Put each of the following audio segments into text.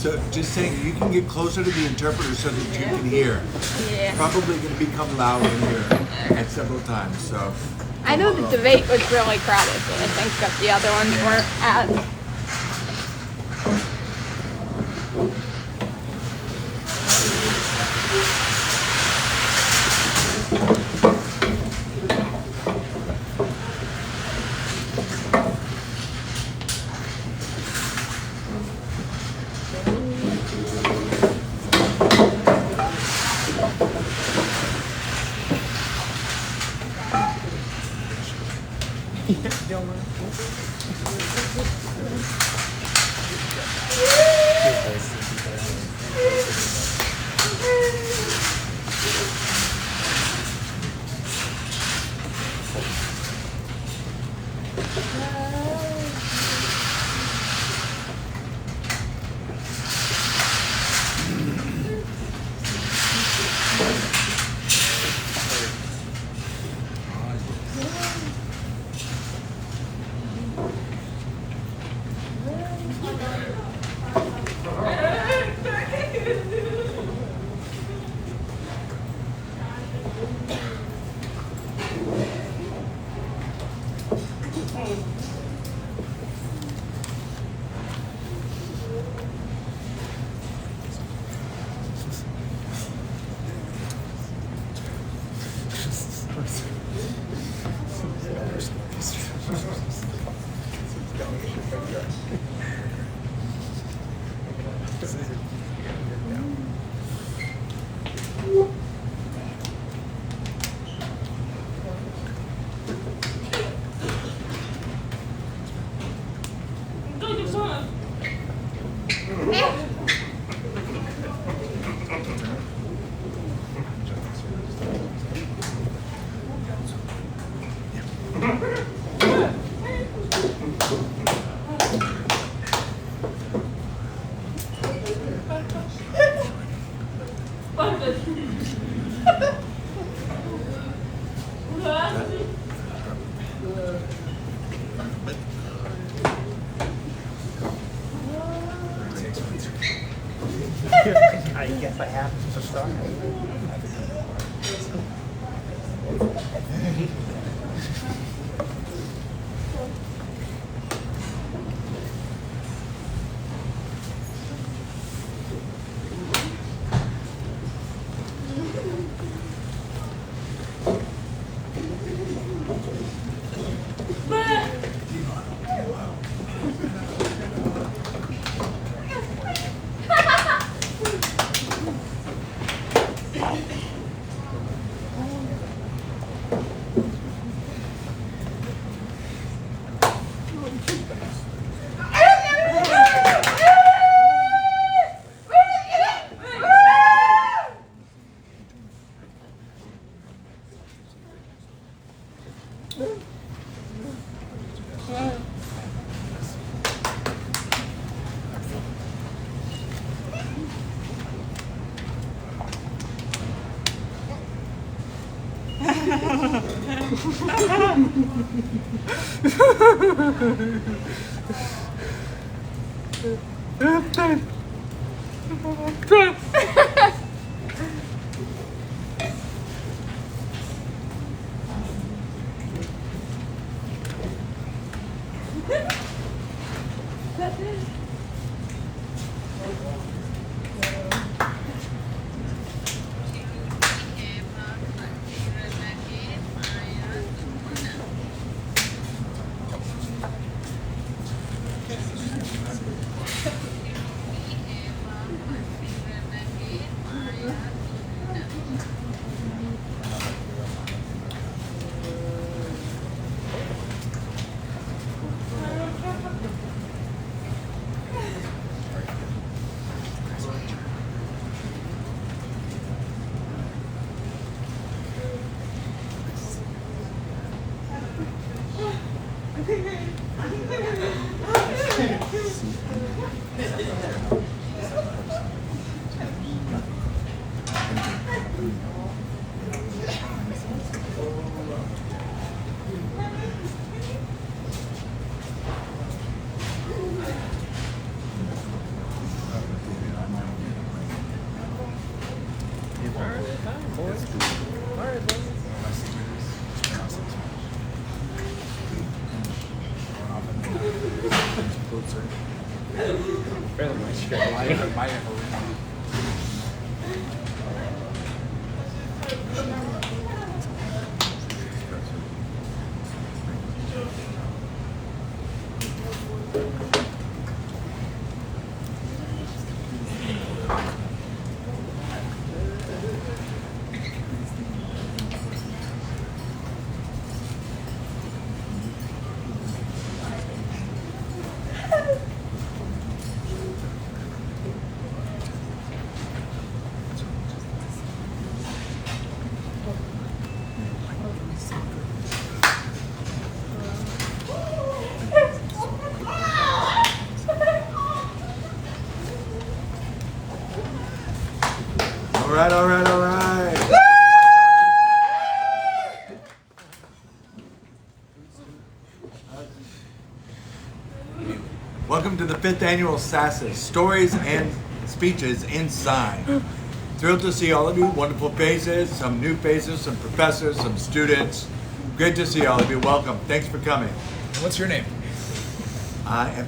So just saying, you can get closer to the interpreter so that you can hear. Yeah. Probably going to become louder here at several times. So I know the debate was really crowded, but I think that the other ones weren't as. I guess I have to start. boys. All right, boys. Fairly much. All right, all right, all right. Welcome to the 5th annual SASIS, Stories and Speeches in Sign. Thrilled to see all of you, wonderful faces, some new faces, some professors, some students. Great to see all of you, welcome, thanks for coming. What's your name?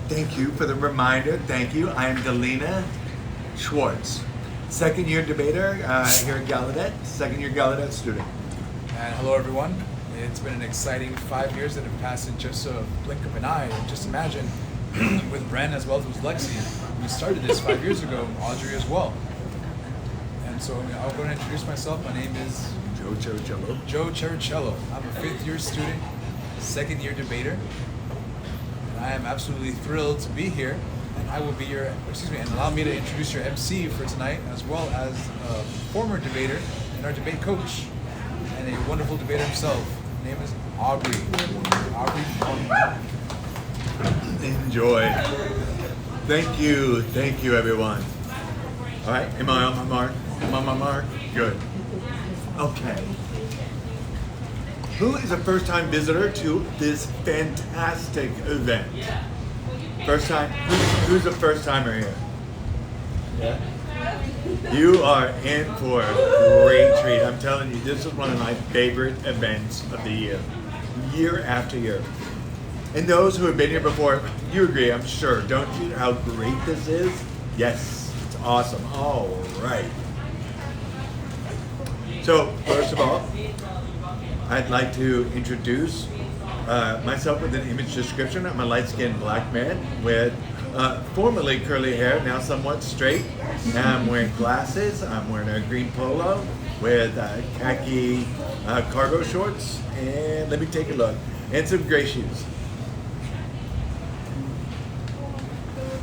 Thank you for the reminder, thank you. I am Delina Schwartz, second year debater here at Gallaudet, second year Gallaudet student. And hello, everyone. It's been an exciting 5 years that have passed in just a blink of an eye. And just imagine, with Bren as well as with Lexi, we started this 5 years ago, Audrey as well. And so I'll go and introduce myself. My name is Joe Chericello. Joe Chericello. I'm a 5th year student, second year debater. And I am absolutely thrilled to be here. And I will be and allow me to introduce your MC for tonight, as well as a former debater and our debate coach, and a wonderful debater himself. His name is Aubrey. Aubrey Sean. Enjoy. Thank you everyone. All right, am I on my mark? Am I on my mark? Good. Okay. Who is a first-time visitor to this fantastic event? First time? Who's a first-timer here? Yeah. You are in for a great treat. I'm telling you, this is one of my favorite events of the year after year. And those who have been here before, you agree, I'm sure, don't you, how great this is? Yes, it's awesome. All right. So, first of all, I'd like to introduce myself with an image description. I'm a light-skinned black man with formerly curly hair, now somewhat straight. I'm wearing glasses. I'm wearing a green polo with khaki cargo shorts. And let me take a look. And some gray shoes.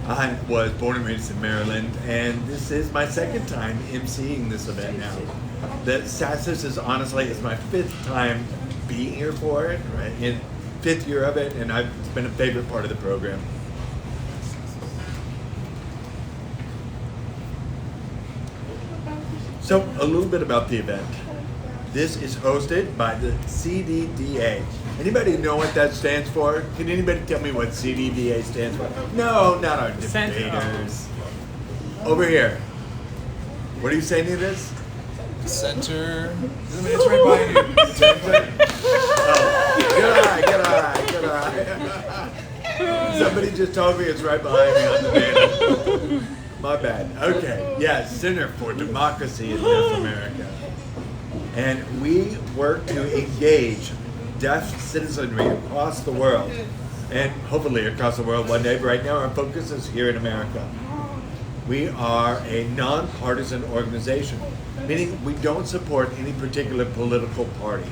I was born and raised in Maryland, and this is my second time emceeing this event now. The SASIS is my 5th time being here for it, right? In 5th year of it, and it's been a favorite part of the program. So, a little bit about the event. This is hosted by the CDDA. Anybody know what that stands for? Can anybody tell me what CDDA stands for? No, not our debaters. Over here. What are you saying to this? Center. It's right behind you. It's right behind you. Oh, good eye. Somebody just told me it's right behind me on the banner. My bad. Okay. Yeah, Center for Democracy in North America. And we work to engage deaf citizenry across the world, and hopefully across the world one day, but right now our focus is here in America. We are a nonpartisan organization, meaning we don't support any particular political party.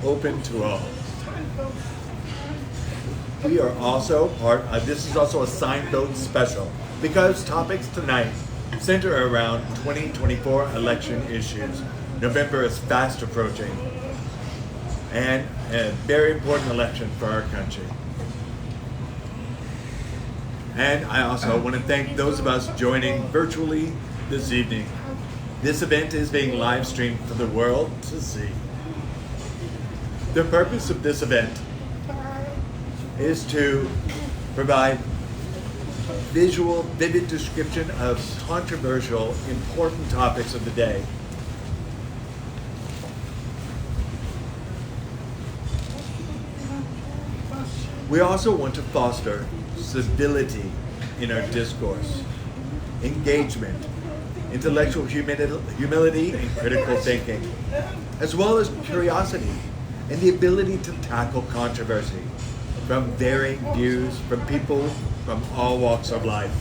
Open to all. We are also this is also a Sign Vote special, because topics tonight center around 2024 election issues. November is fast approaching, and a very important election for our country. And I also want to thank those of us joining virtually this evening. This event is being live streamed for the world to see. The purpose of this event is to provide visual, vivid description of controversial, important topics of the day. We also want to foster civility in our discourse, engagement, intellectual humility, and critical thinking, as well as curiosity and the ability to tackle controversy from varying views from people from all walks of life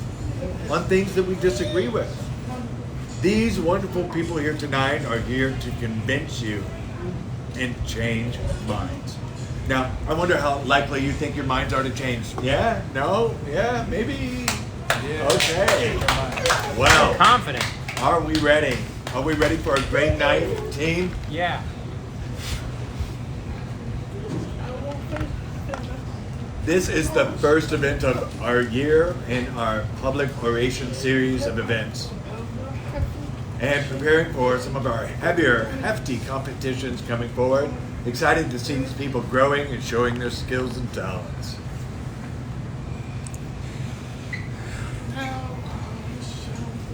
on things that we disagree with. These wonderful people here tonight are here to convince you and change minds. Now, I wonder how likely you think your minds are to change. Yeah? No? Yeah? Maybe? Yeah. Okay. Well, Confident. are we ready? Are we ready for a great night, team? Yeah. This is the first event of our year in our public oration series of events. And preparing for some of our heavier, hefty competitions coming forward. Excited to see these people growing and showing their skills and talents.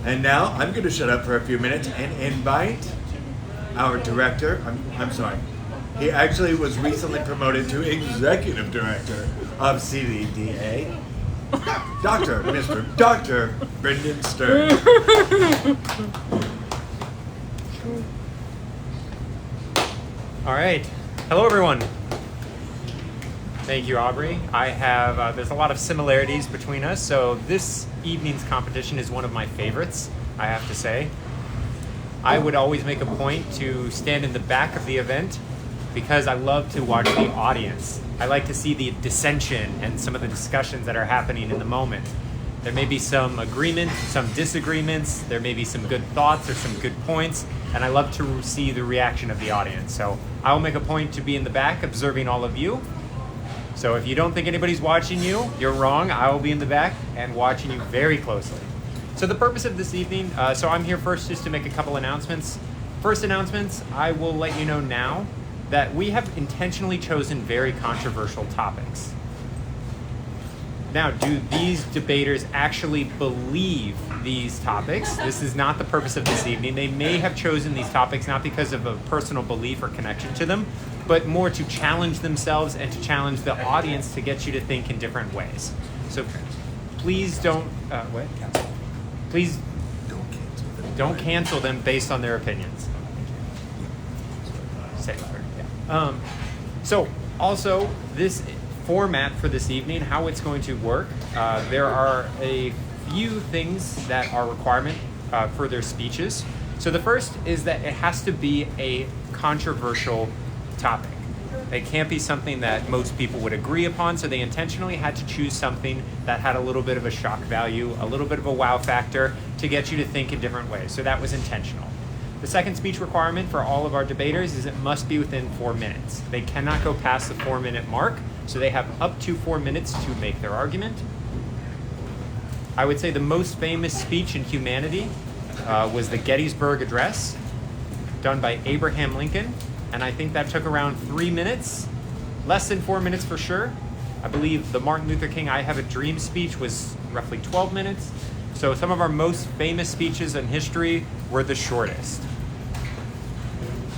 And now I'm going to shut up for a few minutes and invite our director. I'm sorry. He actually was recently promoted to executive director of CDDA, Dr. Brendan Stern. All right. Hello, everyone. Thank you, Aubrey. I have, there's a lot of similarities between us, so this evening's competition is one of my favorites, I have to say. I would always make a point to stand in the back of the event because I love to watch the audience. I like to see the dissension and some of the discussions that are happening in the moment. There may be some agreement, some disagreements, there may be some good thoughts or some good points, and I love to see the reaction of the audience. So I will make a point to be in the back observing all of you. So if you don't think anybody's watching you, you're wrong. I will be in the back and watching you very closely. So the purpose of this evening, so I'm here first just to make a couple announcements. First announcements, I will let you know now that we have intentionally chosen very controversial topics. Now, do these debaters actually believe these topics? This is not the purpose of this evening. They may have chosen these topics not because of a personal belief or connection to them, but more to challenge themselves and to challenge the audience to get you to think in different ways. So please don't, please don't cancel them based on their opinions. Safer, yeah. So also, this format for this evening, how it's going to work, there are a few things that are requirement for their speeches. So the first is that it has to be a controversial topic. It can't be something that most people would agree upon, so they intentionally had to choose something that had a little bit of a shock value, a little bit of a wow factor to get you to think in different ways. So that was intentional. The second speech requirement for all of our debaters is it must be within 4 minutes. They cannot go past the 4-minute mark, so they have up to 4 minutes to make their argument. I would say the most famous speech in humanity was the Gettysburg Address, done by Abraham Lincoln, and I think that took around 3 minutes, less than 4 minutes for sure. I believe the Martin Luther King I Have a Dream speech was roughly 12 minutes. So some of our most famous speeches in history were the shortest.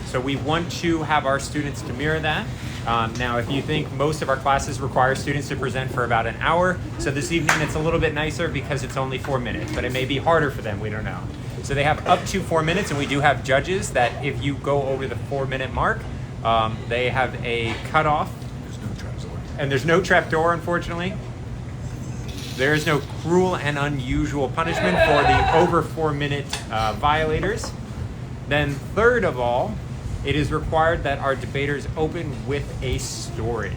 So we want to have our students to mirror that. Now, if you think most of our classes require students to present for about an hour, so this evening it's a little bit nicer because it's only 4 minutes, but it may be harder for them, we don't know. So they have up to 4 minutes, and we do have judges that if you go over the 4-minute mark, they have a cutoff. There's no trapdoor. And there's no trapdoor, unfortunately. There is no cruel and unusual punishment for the over 4-minute violators. Then third of all, it is required that our debaters open with a story.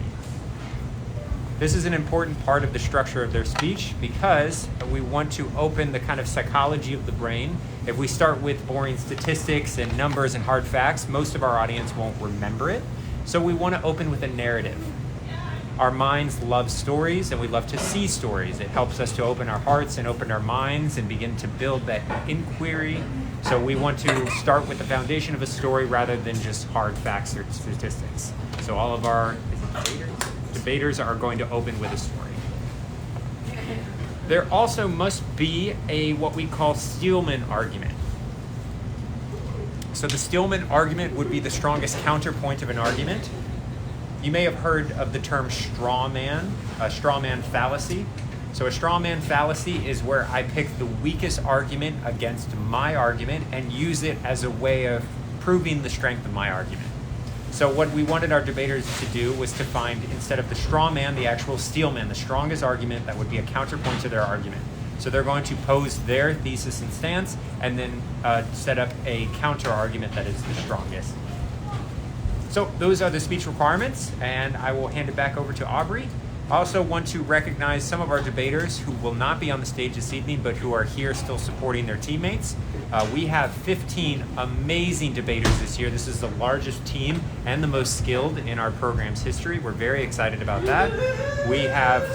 This is an important part of the structure of their speech because we want to open the kind of psychology of the brain. If we start with boring statistics and numbers and hard facts, most of our audience won't remember it. So we want to open with a narrative. Our minds love stories and we love to see stories. It helps us to open our hearts and open our minds and begin to build that inquiry. So we want to start with the foundation of a story rather than just hard facts or statistics. So all of our debaters are going to open with a story. there also must be a what we call Steelman argument. So the Steelman argument would be the strongest counterpoint of an argument. You may have heard of the term straw man, a straw man fallacy. So a straw man fallacy is where I pick the weakest argument against my argument and use it as a way of proving the strength of my argument. So what we wanted our debaters to do was to find, instead of the straw man, the actual steel man, the strongest argument that would be a counterpoint to their argument. So they're going to pose their thesis and stance and then set up a counter argument that is the strongest. So those are the speech requirements, and I will hand it back over to Aubrey. I also want to recognize some of our debaters who will not be on the stage this evening, but who are here still supporting their teammates. We have 15 amazing debaters this year. This is the largest team and the most skilled in our program's history. We're very excited about that. We have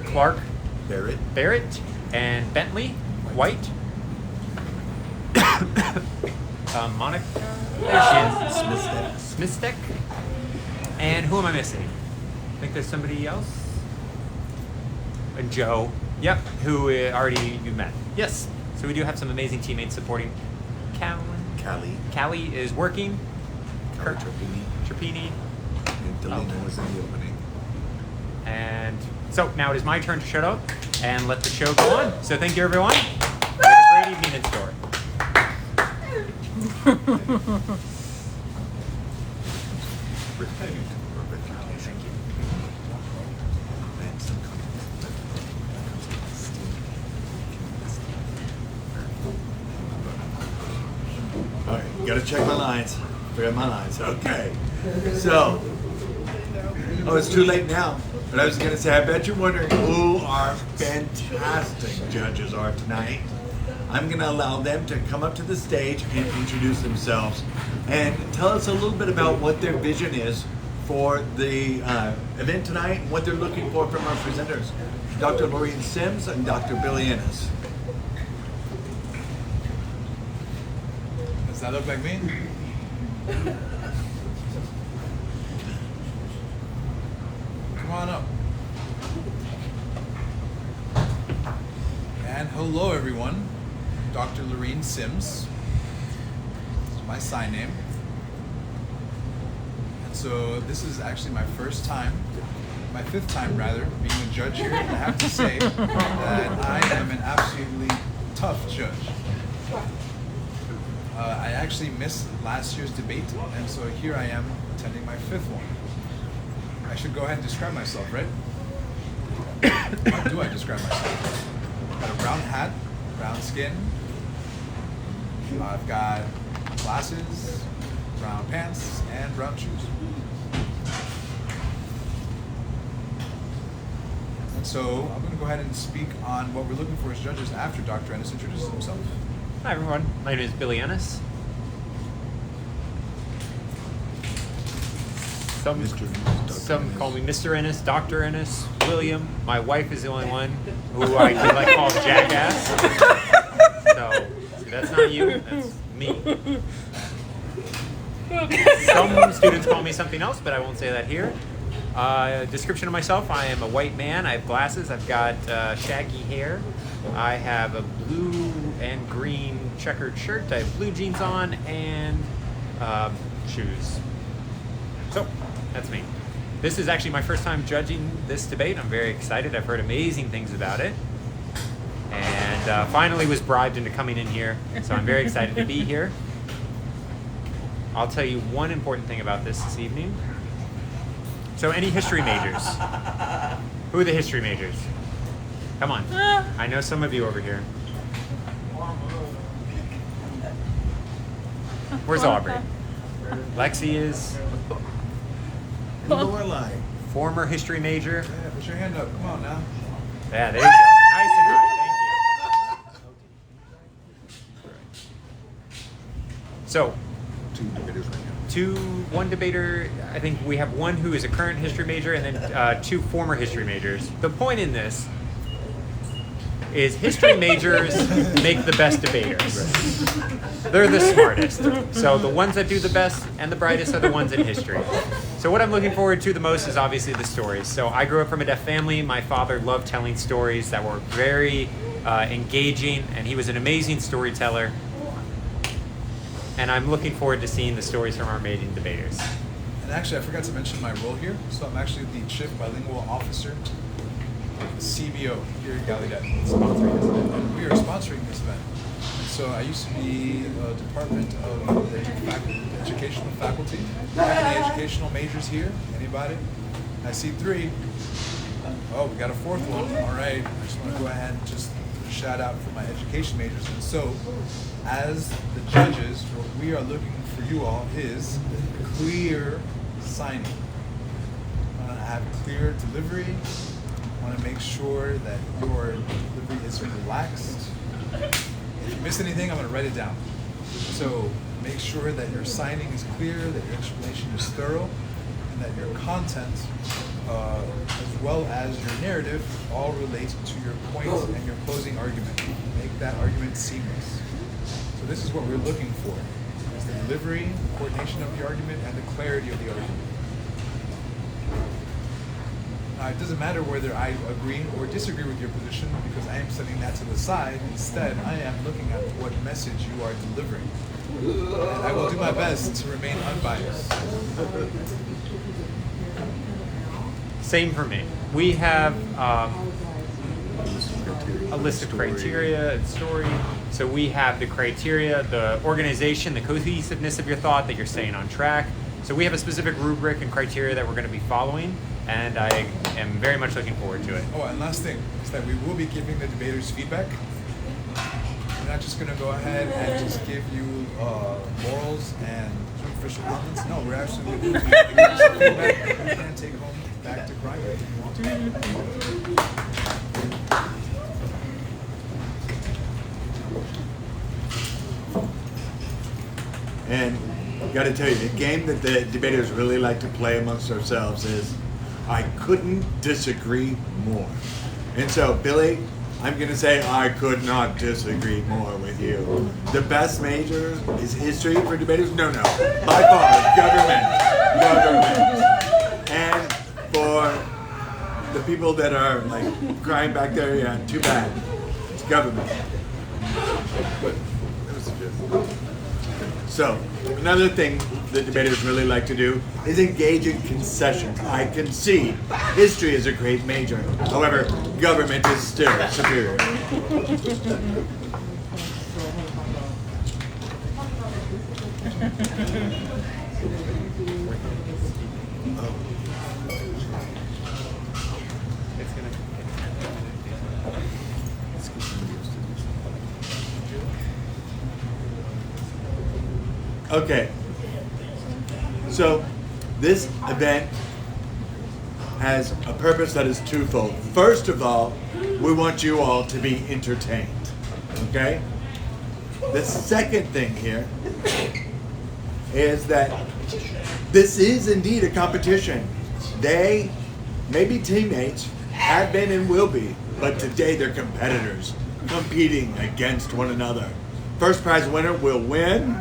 Clark Barrett and Bentley White. Monica. There she is. Smithstick. And who am I missing? I think there's somebody else. And Joe. Yep, who already you met. Yes. So we do have some amazing teammates supporting. Callie is working. Callie Trapini. And Delina was in the opening. And so now it is my turn to shut up and let the show go on. So thank you, everyone. We have a great evening in store. All right, you gotta check my lines. Forget my lines. Okay. So, it's too late now. But I was gonna say, I bet you're wondering who our fantastic judges are tonight. I'm gonna allow them to come up to the stage and introduce themselves and tell us a little bit about what their vision is for the event tonight and what they're looking for from our presenters, Dr. Loreen Sims and Dr. Billy Ennis. Does that look like me? Come on up. And hello, everyone. Dr. Loreen Sims. It's my sign name. And so this is actually my first time, my fifth time rather, being a judge here. And I have to say that I am an absolutely tough judge. I actually missed last year's debate, and so here I am attending my fifth one. I should go ahead and describe myself, right? How do I describe myself? I've got a brown hat, brown skin. I've got glasses, brown pants, and brown shoes. And so I'm going to go ahead and speak on what we're looking for as judges after Dr. Ennis introduces himself. Hi, everyone. My name is Billy Ennis. Some call me Mr. Ennis, Dr. Ennis, William. My wife is the only one who I feel like calls Jackass. So that's not you, that's me. Some students call me something else, but I won't say that here. Description of myself: I am a white man. I have glasses. I've got shaggy hair. I have a blue and green checkered shirt. I have blue jeans on and shoes. So that's me. This is actually my first time judging this debate. I'm very excited. I've heard amazing things about it. And finally was bribed into coming in here. So I'm very excited to be here. I'll tell you one important thing about this evening. So any history majors? Who are the history majors? Come on. I know some of you over here. Where's Aubrey? Lexi is Lorelai. former history major. Yeah, put your hand up. Come on now. Yeah, there you go. Nice and high. Thank you. So, Two debaters right now. one debater. I think we have one who is a current history major, and then two former history majors. The point in this is history majors make the best debaters. They're the smartest. So the ones that do the best and the brightest are the ones in history. So what I'm looking forward to the most is obviously the stories. So I grew up from a deaf family. My father loved telling stories that were very engaging, and he was an amazing storyteller. And I'm looking forward to seeing the stories from our amazing debaters. And actually, I forgot to mention my role here. So I'm actually the Chief Bilingual Officer, the CBO here at Gallaudet, sponsoring this event. And we are sponsoring this event. And so I used to be a department of educational faculty. Any educational majors here? Anybody? I see 3. Oh, we got a 4th one. All right. I just want to go ahead and just shout out for my education majors. And so, as the judges, what we are looking for you all is clear signing. I want to have clear delivery. I want to make sure that your delivery is relaxed. If you miss anything, I'm going to write it down. So make sure that your signing is clear, that your explanation is thorough, and that your content, as well as your narrative, all relate to your points and your closing argument. Make that argument seamless. So this is what we're looking for, is the delivery, coordination of the argument, and the clarity of the argument. Now, it doesn't matter whether I agree or disagree with your position, because I am setting that to the side. Instead, I am looking at what message you are delivering. And I will do my best to remain unbiased. Same for me. We have a list of criteria and story. So we have the criteria, the organization, the cohesiveness of your thought, that you're staying on track. So we have a specific rubric and criteria that we're going to be following, and I am very much looking forward to it. Oh, and last thing is that we will be giving the debaters feedback. We're not just going to go ahead and just give you morals and superficial comments. No, we're actually going to be giving you some feedback that you can take home back to Grinder if you want to. And got to tell you, the game that the debaters really like to play amongst ourselves is, I couldn't disagree more. And so, Billy, I'm going to say I could not disagree more with you. The best major is history for debaters? No, by far, government. And for the people that are like crying back there, yeah, too bad. It's government. But it was good. So, another thing that debaters really like to do is engage in concessions. I concede history is a great major. However, government is still superior. Okay, so this event has a purpose that is twofold. First of all, we want you all to be entertained, okay? The second thing here is that this is indeed a competition. They may be teammates, have been and will be, but today they're competitors, competing against one another. First prize winner will win,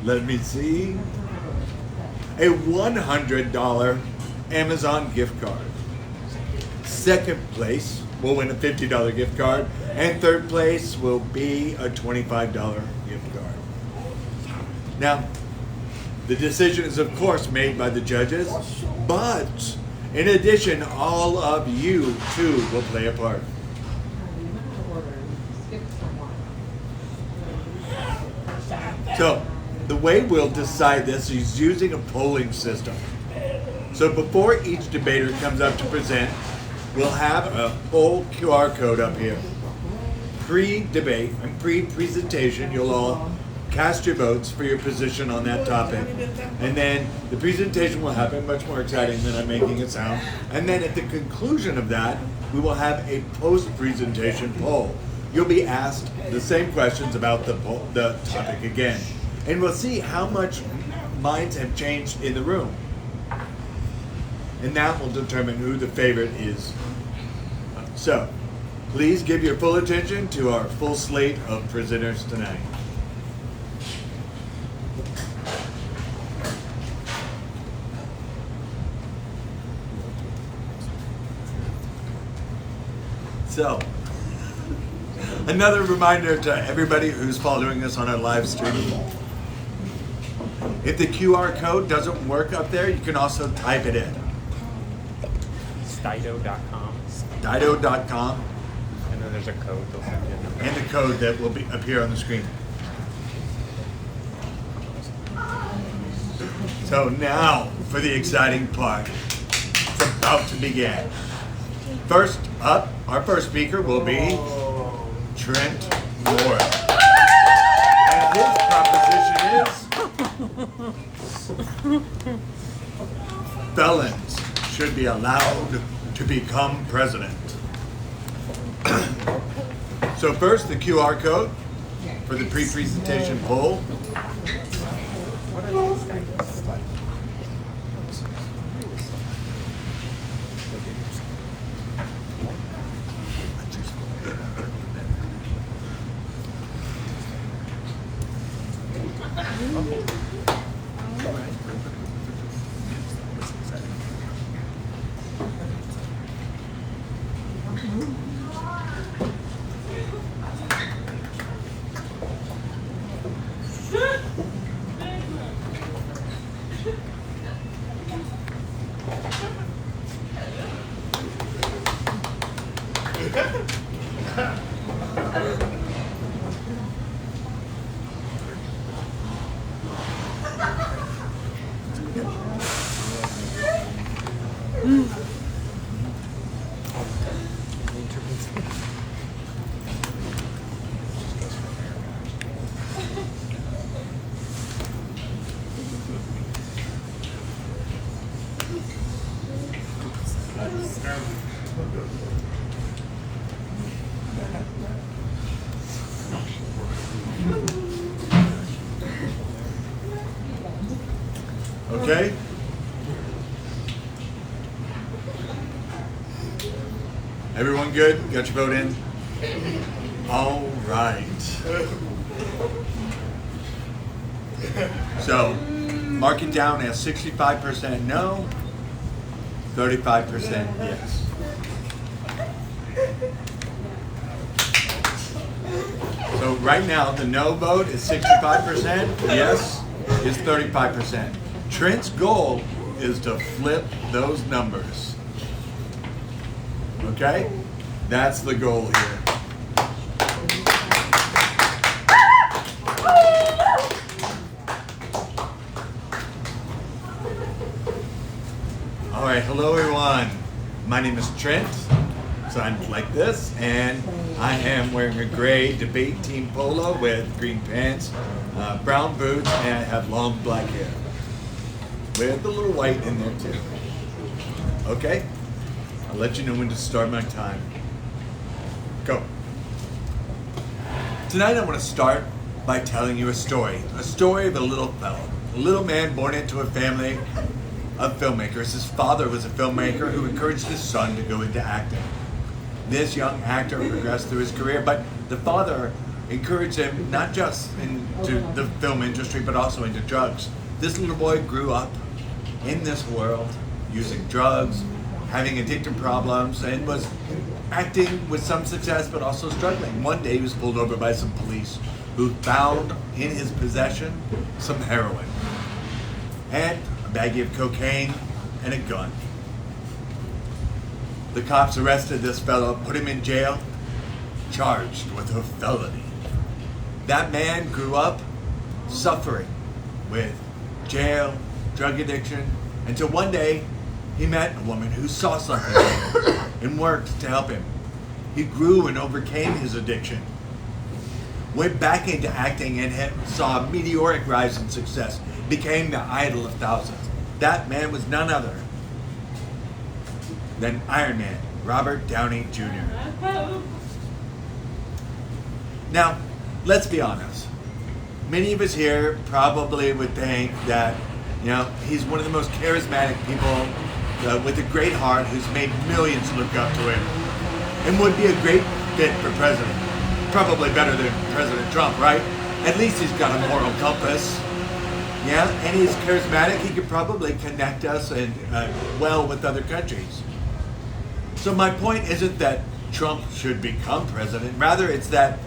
let me see, a $100 Amazon gift card. Second place will win a $50 gift card, and third place will be a $25 gift card. Now, the decision is of course made by the judges, but in addition, all of you too will play a part. So, the way we'll decide this is using a polling system. So before each debater comes up to present, we'll have a full QR code up here. Pre-debate and pre-presentation, you'll all cast your votes for your position on that topic. And then the presentation will happen, much more exciting than I'm making it sound. And then at the conclusion of that, we will have a post-presentation poll. You'll be asked the same questions about the topic again. And we'll see how much minds have changed in the room. And that will determine who the favorite is. So, Please give your full attention to our full slate of presenters tonight. So, another reminder to everybody who's following us on our live stream. If the QR code doesn't work up there, you can also type it in. Stido.com. Dido.com. And then there's a code they'll send you. And the code that will appear on the screen. So now for the exciting part. It's about to begin. First up, our first speaker will be Trent Ward. And his proposition is felons should be allowed to become president. So first, the QR code for the pre-presentation poll. Okay? Everyone good? Got your vote in? All right. So, mark it down as 65% no, 35% yes. So right now, the no vote is 65%, yes is 35%. Trent's goal is to flip those numbers. Okay? That's the goal here. All right, hello everyone. My name is Trent, signed like this, and I am wearing a gray debate team polo with green pants, brown boots, and I have long black hair with a little white in there too. Okay? I'll let you know when to start my time. Go. Tonight I want to start by telling you a story of a little fellow, a little man born into a family of filmmakers. His father was a filmmaker who encouraged his son to go into acting. This young actor progressed through his career, but the father encouraged him not just into the film industry, but also into drugs. This little boy grew up in this world using drugs, having addictive problems, and was acting with some success, but also struggling. One day he was pulled over by some police who found in his possession some heroin and a baggie of cocaine and a gun. The cops arrested this fellow, put him in jail, charged with a felony. That man grew up suffering with jail, drug addiction, until one day he met a woman who saw something in him and worked to help him. He grew and overcame his addiction, went back into acting and saw a meteoric rise in success, became the idol of thousands. That man was none other than Iron Man, Robert Downey Jr. Now, let's be honest. Many of us here probably would think that, he's one of the most charismatic people with a great heart who's made millions look up to him. and would be a great fit for president. Probably better than President Trump, right? At least he's got a moral compass. Yeah, and he's charismatic. He could probably connect us and well with other countries. So my point isn't that Trump should become president. Rather, it's that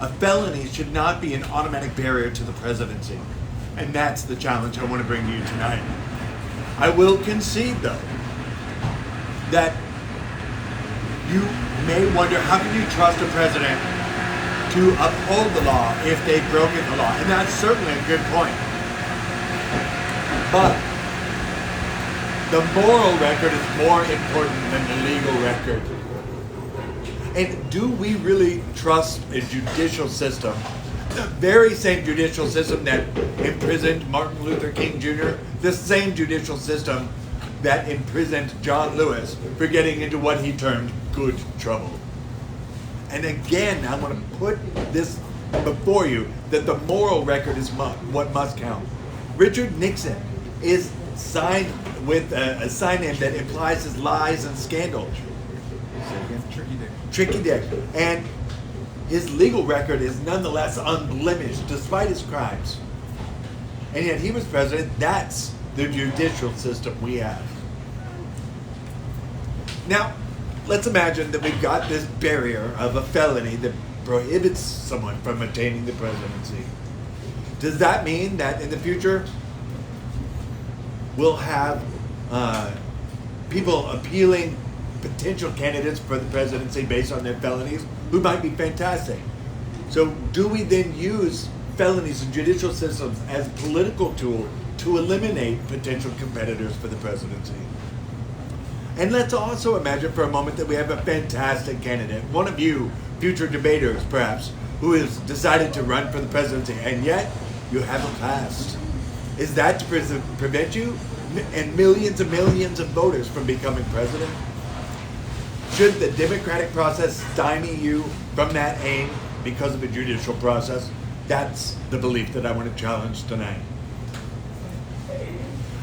a felony should not be an automatic barrier to the presidency. And that's the challenge I want to bring to you tonight. I will concede, though, that you may wonder, how can you trust a president to uphold the law if they've broken the law? And that's certainly a good point. But the moral record is more important than the legal record. And do we really trust a judicial system, the very same judicial system that imprisoned Martin Luther King Jr., the same judicial system that imprisoned John Lewis for getting into what he termed good trouble? And again, I want to put this before you, that the moral record is what must count. Richard Nixon is signed with a sign name that implies his lies and scandal. Tricky Dick. Tricky Dick. And his legal record is nonetheless unblemished despite his crimes. And yet he was president. That's the judicial system we have. Now, let's imagine that we've got this barrier of a felony that prohibits someone from attaining the presidency. Does that mean that in the future we'll have people appealing potential candidates for the presidency based on their felonies who might be fantastic? So do we then use felonies and judicial systems as a political tool to eliminate potential competitors for the presidency? And let's also imagine for a moment that we have a fantastic candidate, one of you future debaters perhaps, who has decided to run for the presidency, and yet you haven't passed. Is that to prevent you and millions of voters from becoming president? Should the democratic process stymie you from that aim because of a judicial process? That's the belief that I want to challenge tonight.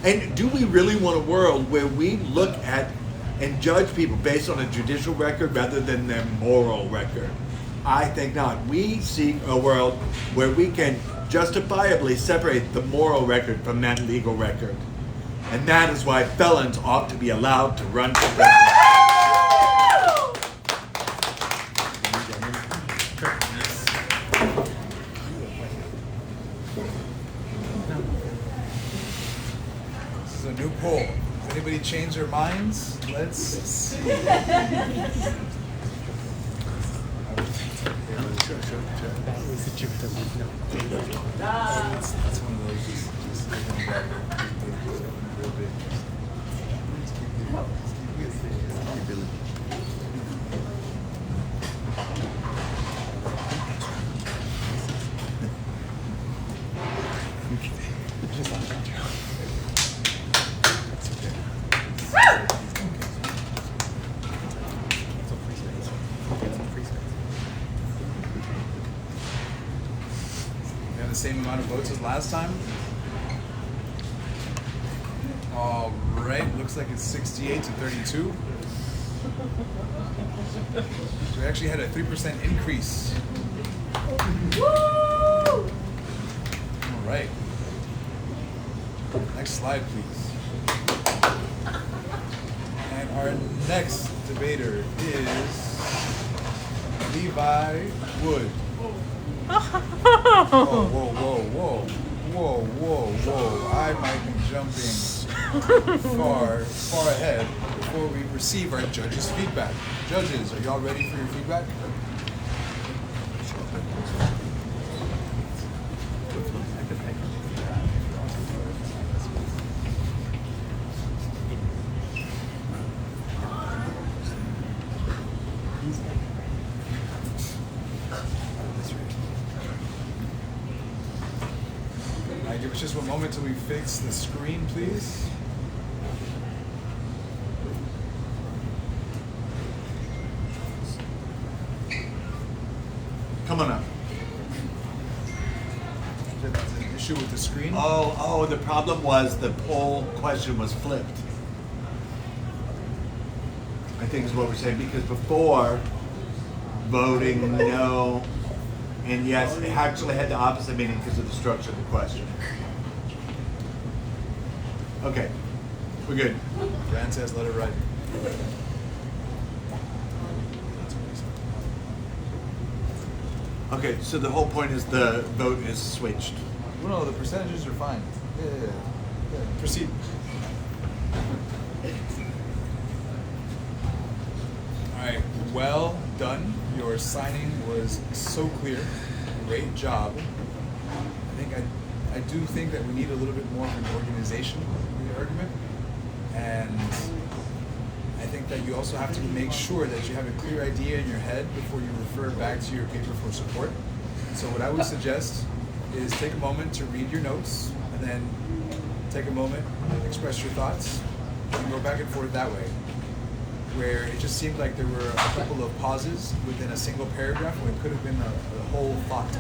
And do we really want a world where we look at and judge people based on a judicial record rather than their moral record? I think not. We seek a world where we can justifiably separate the moral record from that legal record. And that is why felons ought to be allowed to run for president. This is a new poll. Has anybody changed their minds? Let's see. That's one of those. The same amount of votes as last time. All right, looks like it's 68 to 32. So we actually had a 3% increase. All right. Next slide, please. And our next debater is Levi Wood. Whoa, whoa, whoa, whoa, whoa, whoa, whoa. I might be jumping far ahead before we receive our judges' feedback. Judges, are y'all ready for your feedback? Give us just one moment till we fix the screen, please. Come on up. That's an issue with the screen. Oh, the problem was the poll question was flipped. I think is what we're saying, because before voting no and yes, it actually had the opposite meaning because of the structure of the question. Okay, we're good. Fran says let it ride. Okay, so the whole point is the vote is switched. Well, no, the percentages are fine. Yeah. Proceed. All right, well done. Your signing was so clear. Great job. I do think that we need a little bit more of an organization in the argument, and I think that you also have to make sure that you have a clear idea in your head before you refer back to your paper for support. So what I would suggest is take a moment to read your notes, and then take a moment, express your thoughts, and go back and forth that way. Where it just seemed like there were a couple of pauses within a single paragraph when it could have been a whole thought.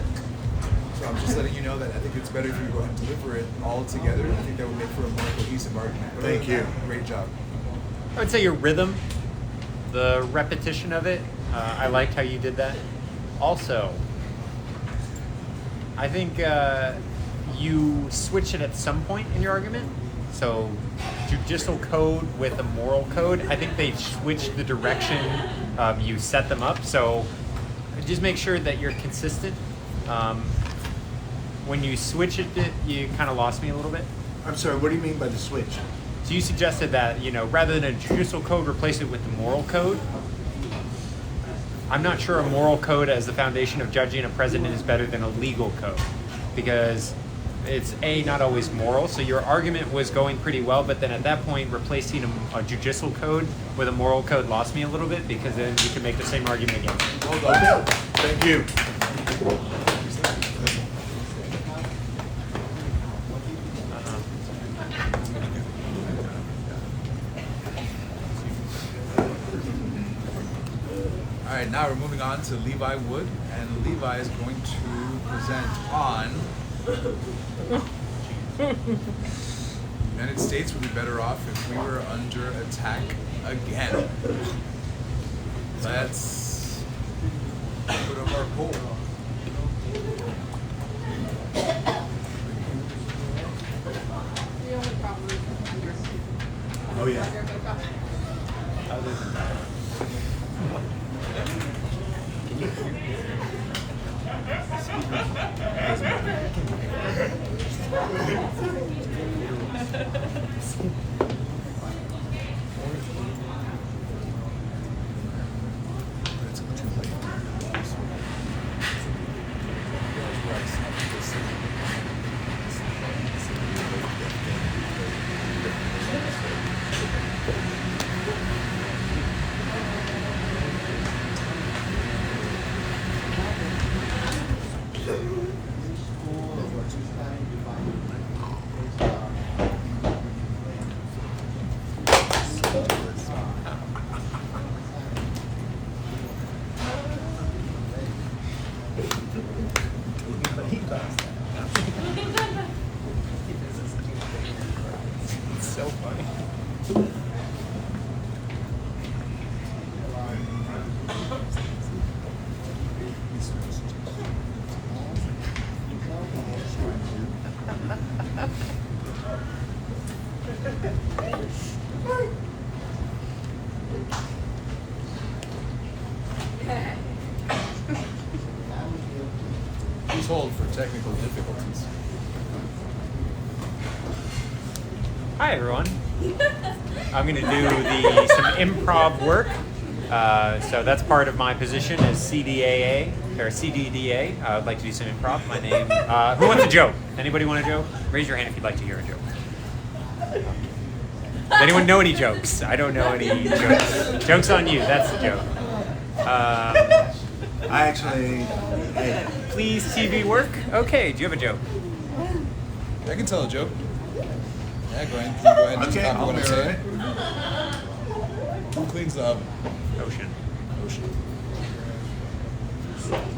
So I'm just letting you know that I think it's better if you go ahead and deliver it all together. I think that would make for a more cohesive argument. But Thank you. Great job. I would say your rhythm, the repetition of it, I liked how you did that. Also, I think you switch it at some point in your argument. So, judicial code with a moral code, I think they switched the direction you set them up. So, just make sure that you're consistent. When you switch it, you kind of lost me a little bit. I'm sorry, what do you mean by the switch? So you suggested that, rather than a judicial code, replace it with the moral code. I'm not sure a moral code as the foundation of judging a president is better than a legal code, because it's not always moral. So your argument was going pretty well, but then at that point, replacing a judicial code with a moral code lost me a little bit, because then you can make the same argument again. Well done. Thank you. All right, now we're moving on to Levi Wood, and Levi is going to present on United States would be better off if we were under attack again. Let's put up our poll. Oh yeah. So funny. Please hold for technical difficulties. Hi everyone. I'm going to do some improv work. So that's part of my position as CDAA or CDDA. I would like to do some improv. My name. Who wants a joke? Anybody want a joke? Raise your hand if you'd like to hear a joke. Does anyone know any jokes? I don't know any jokes. Joke's on you. That's the joke. I actually. Hey, Please TV work. Okay. Do you have a joke? I can tell a joke. Yeah, go ahead. Can you go ahead and okay, copy I'll what I'm mirror saying? it. Who cleans the oven? Ocean. Ocean.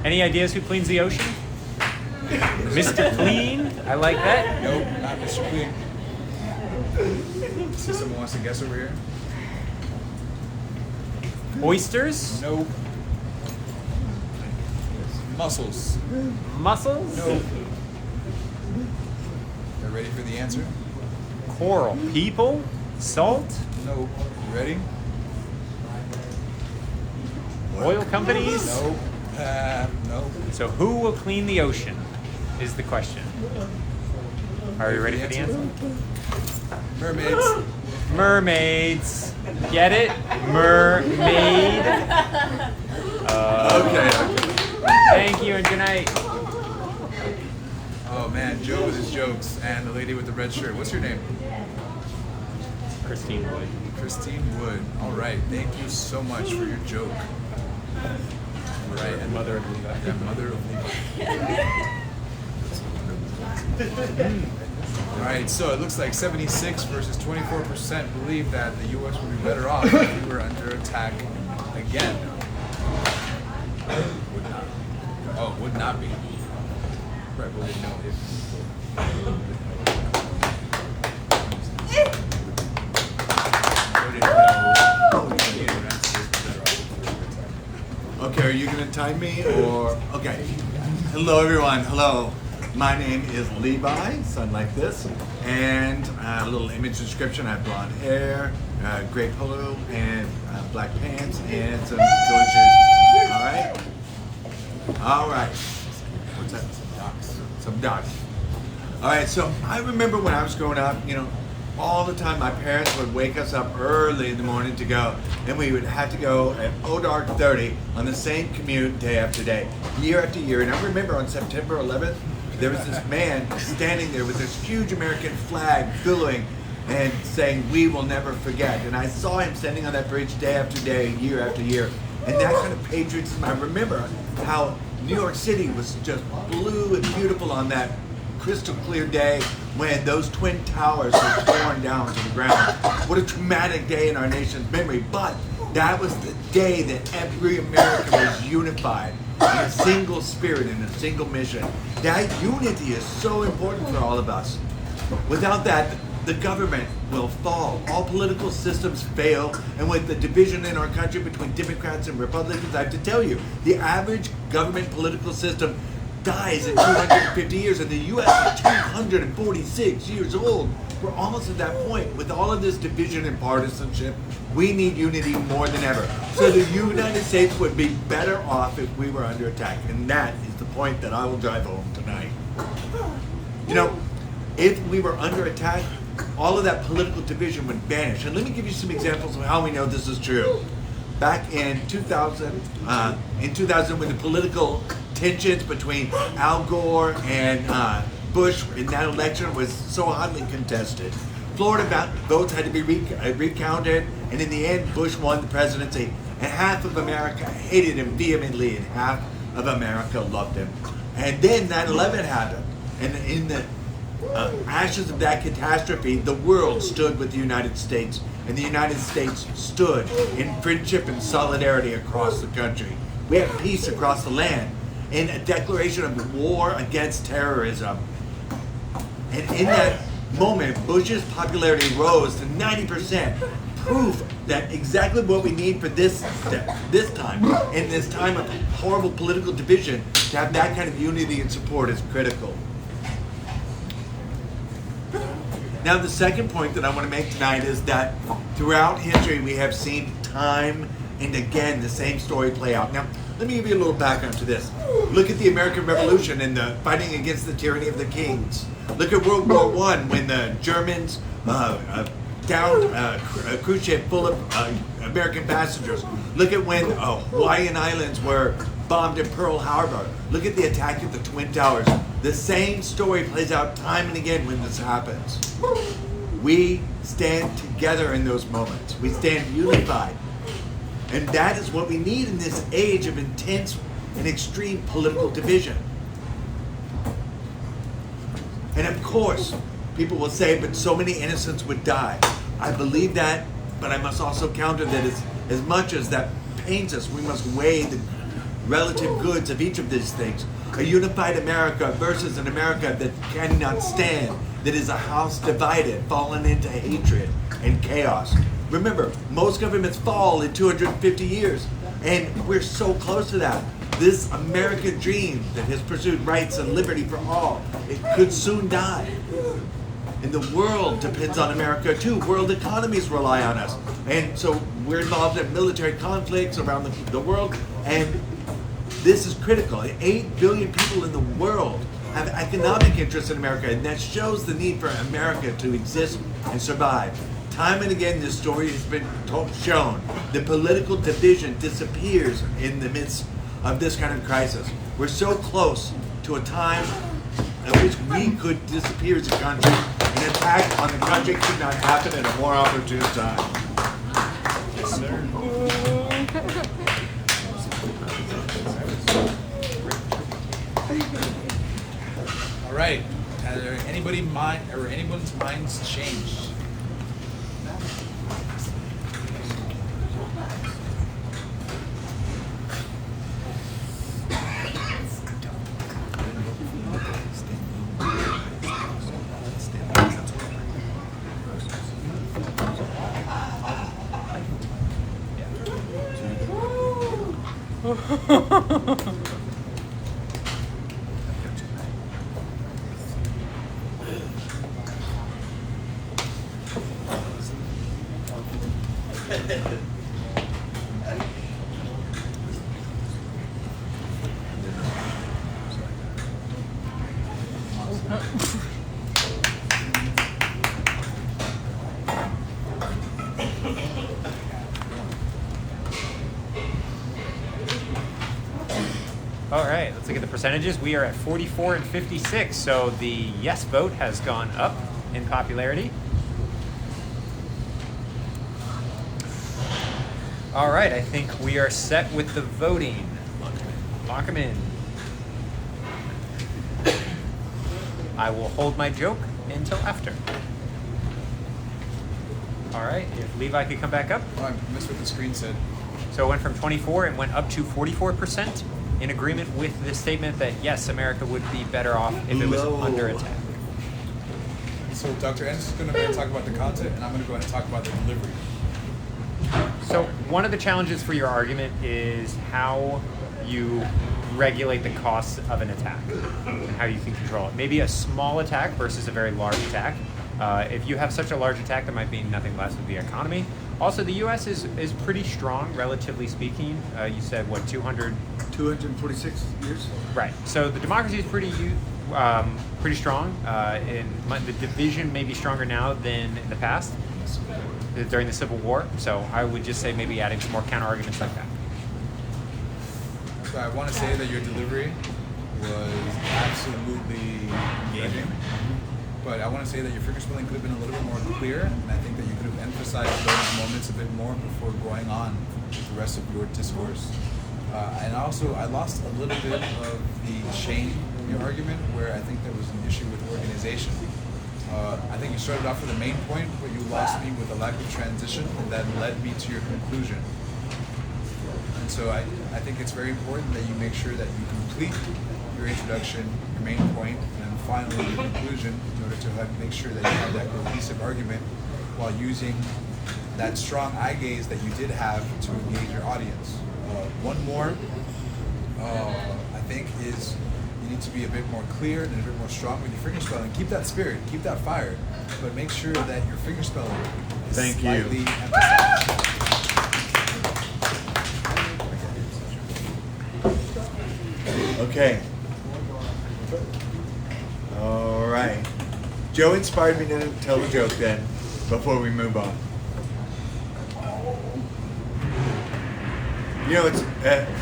Any ideas who cleans the ocean? Mr. Clean. I like that. Nope, not Mr. Clean. See, someone wants to guess over here. Oysters? Nope. Mussels. Mussels? Nope. You ready for the answer? Coral. People? Salt? Nope. You ready? Oil companies? Nope. Nope. So who will clean the ocean is the question. Are you ready for the answer? Mermaids. Mermaids. Get it? Mermaid. Okay. Thank you and good night. Oh man, Joe with his jokes and the lady with the red shirt. What's your name? Christine Wood. Christine Wood. All right. Thank you so much for your joke. All right. And Mother of Levi. yeah, mother of Levi. All right. So it looks like 76 versus 24% believe that the U.S. would be better off if we were under attack again. Would not. Oh, would not be. Right. Well, we know if. Okay, are you going to time me or? Okay. Hello, everyone. Hello. My name is Levi, son like this, and a little image description. I have blonde hair, gray polo, and black pants, and some gold shoes. All right? All right. What's that? Some docs. Some docs. All right, so I remember when I was growing up, all the time my parents would wake us up early in the morning to go, and we would have to go at dark 30 on the same commute day after day, year after year. And I remember on September 11th, there was this man standing there with this huge American flag billowing and saying, "We will never forget." And I saw him standing on that bridge day after day, year after year. And that kind of patriotism, I remember how New York City was just blue and beautiful on that crystal clear day when those twin towers were torn down to the ground. What a traumatic day in our nation's memory. But that was the day that every American was unified in a single spirit, in a single mission. That unity is so important for all of us. Without that, the government will fall. All political systems fail, and with the division in our country between Democrats and Republicans, I have to tell you, the average government political system dies in 250 years, and the U.S. is 246 years old. We're almost at that point. With all of this division and partisanship, we need unity more than ever. So the United States would be better off if we were under attack, and that is the point that I will drive home tonight. If we were under attack, all of that political division would vanish. And let me give you some examples of how we know this is true. Back in 2000, when the political tensions between Al Gore and Bush in that election was so hotly contested, Florida votes had to be recounted, and in the end, Bush won the presidency. And half of America hated him vehemently, and half of America loved him. And then 9/11 happened, and in the ashes of that catastrophe, the world stood with the United States, and the United States stood in friendship and solidarity across the country. We have peace across the land, and a declaration of war against terrorism. And in that moment, Bush's popularity rose to 90%, proof that exactly what we need for this time, in this time of horrible political division, to have that kind of unity and support is critical. Now, the second point that I want to make tonight is that throughout history, we have seen time and again the same story play out. Now, let me give you a little background to this. Look at the American Revolution and the fighting against the tyranny of the kings. Look at World War I when the Germans downed a cruise ship full of American passengers. Look at when Hawaiian Islands were bombed in Pearl Harbor. Look at the attack at the Twin Towers. The same story plays out time and again when this happens. We stand together in those moments. We stand unified. And that is what we need in this age of intense and extreme political division. And of course, people will say, but so many innocents would die. I believe that, but I must also counter that as much as that pains us, we must weigh the relative goods of each of these things. A unified America versus an America that cannot stand, that is a house divided, fallen into hatred and chaos. Remember, most governments fall in 250 years, and we're so close to that. This American dream that has pursued rights and liberty for all, it could soon die. And the world depends on America too. World economies rely on us. And so we're involved in military conflicts around the world, and this is critical. 8 billion people in the world have economic interests in America, and that shows the need for America to exist and survive. Time and again, this story has been shown. The political division disappears in the midst of this kind of crisis. We're so close to a time at which we could disappear as a country. An attack on the country could not happen at a more opportune time. Yes, sir. All right. Has there anyone's minds changed? All right, let's look at the percentages. We are at 44 and 56, so the yes vote has gone up in popularity. All right, I think we are set with the voting. Lock them in. I will hold my joke until after. All right, if Levi could come back up. Oh, I missed what the screen said. So it went from 24 and went up to 44%, in agreement with the statement that yes, America would be better off if it was under attack. So Dr. Ennis is going to go ahead and talk about the content, and I'm going to go ahead and talk about the delivery. So one of the challenges for your argument is how you regulate the costs of an attack and how you can control it. Maybe a small attack versus a very large attack. If you have such a large attack, that might mean nothing less of the economy. Also, the U.S. is pretty strong, relatively speaking. You said, what, 246 years? Right. So the democracy is pretty strong. The division may be stronger now than in the past, during the Civil War. So I would just say maybe adding some more counter arguments like that. So I want to say that your delivery was absolutely engaging. But I want to say that your finger spelling could have been a little bit more clear, and I think that you could have emphasized those moments a bit more before going on with the rest of your discourse. And also, I lost a little bit of the shame in your argument, where I think there was an issue with organization. I think you started off with the main point, but you lost me with a lack of transition, and that led me to your conclusion. And so I think it's very important that you make sure that you complete your introduction, your main point, and then finally your conclusion, in order to make sure that you have that cohesive argument while using that strong eye gaze that you did have to engage your audience. One more, I think, is you need to be a bit more clear and a bit more strong with your finger spelling. Keep that spirit, keep that fire, but make sure that your finger spelling is slightly emphasized. Okay. All right. Joe inspired me to tell a joke then, before we move on. You know, it's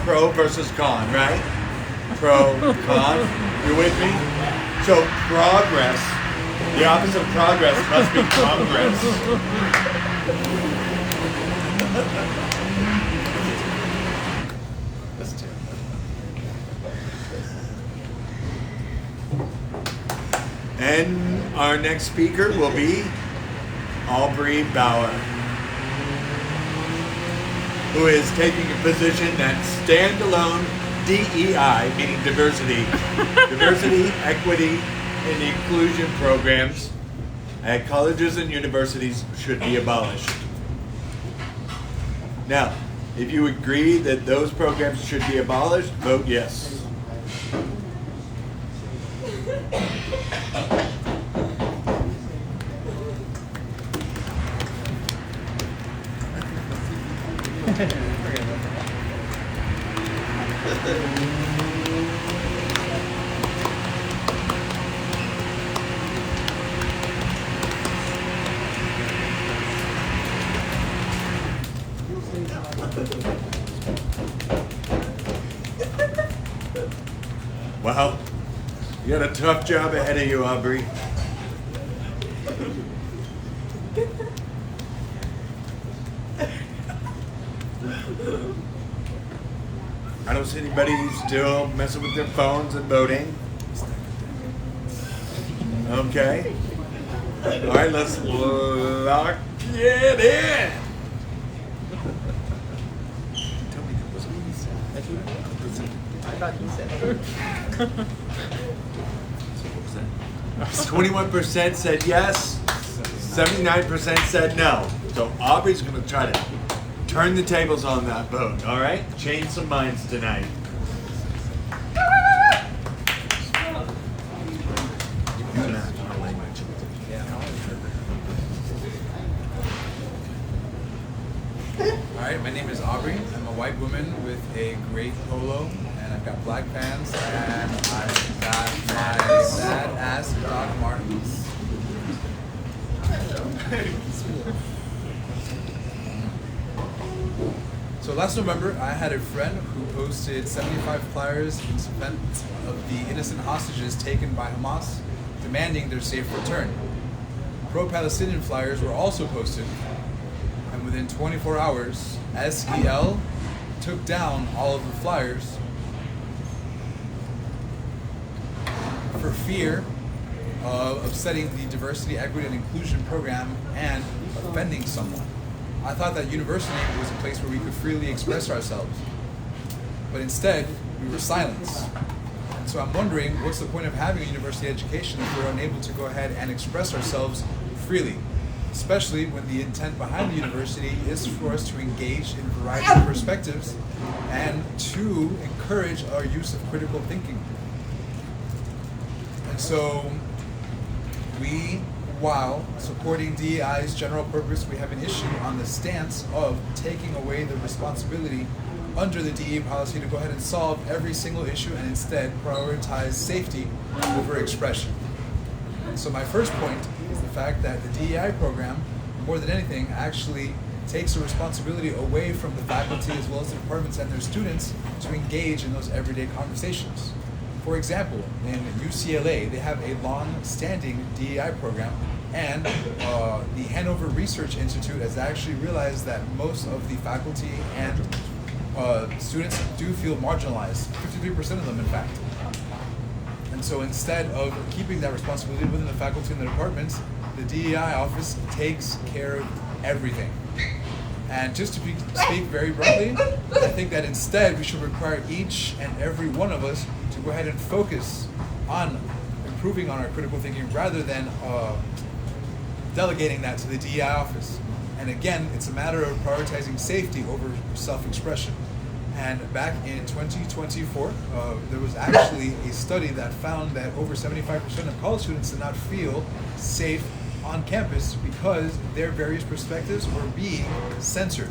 pro versus con, right? Pro, con. You with me? So progress, the opposite of progress must be congress. And our next speaker will be Aubrey Bauer, who is taking a position at standalone DEI, meaning diversity, equity, and inclusion programs at colleges and universities should be abolished. Now, if you agree that those programs should be abolished, vote yes. Well, you got a tough job ahead of you, Aubrey. I don't see anybody still messing with their phones and voting. Okay. All right, let's lock it in. Tell me, was what he said? I thought he said. What was that? 21% said yes, 79% said no. So Aubrey's going to try to turn the tables on that vote, all right? Change some minds tonight. All right, my name is Aubrey. I'm a white woman with a great polo, and I've got black pants, and I've got my badass Doc Martens. So last November, I had a friend who posted 75 flyers in defense of the innocent hostages taken by Hamas, demanding their safe return. Pro-Palestinian flyers were also posted, and within 24 hours, SEL took down all of the flyers for fear of upsetting the diversity, equity, and inclusion program and offending someone. I thought that university was a place where we could freely express ourselves, but instead we were silenced. And so I'm wondering, what's the point of having a university education if we're unable to go ahead and express ourselves freely? Especially when the intent behind the university is for us to engage in a variety of perspectives and to encourage our use of critical thinking. And so we, while supporting DEI's general purpose, we have an issue on the stance of taking away the responsibility under the DEI policy to go ahead and solve every single issue and instead prioritize safety over expression. So my first point is the fact that the DEI program, more than anything, actually takes the responsibility away from the faculty as well as the departments and their students to engage in those everyday conversations. For example, in UCLA, they have a long-standing DEI program, and the Hanover Research Institute has actually realized that most of the faculty and students do feel marginalized, 53% of them, in fact. And so instead of keeping that responsibility within the faculty and the departments, the DEI office takes care of everything. And just to speak very broadly, I think that instead we should require each and every one of us to go ahead and focus on improving on our critical thinking rather than delegating that to the DEI office. And again, it's a matter of prioritizing safety over self-expression. And back in 2024, there was actually a study that found that over 75% of college students did not feel safe on campus because their various perspectives were being censored.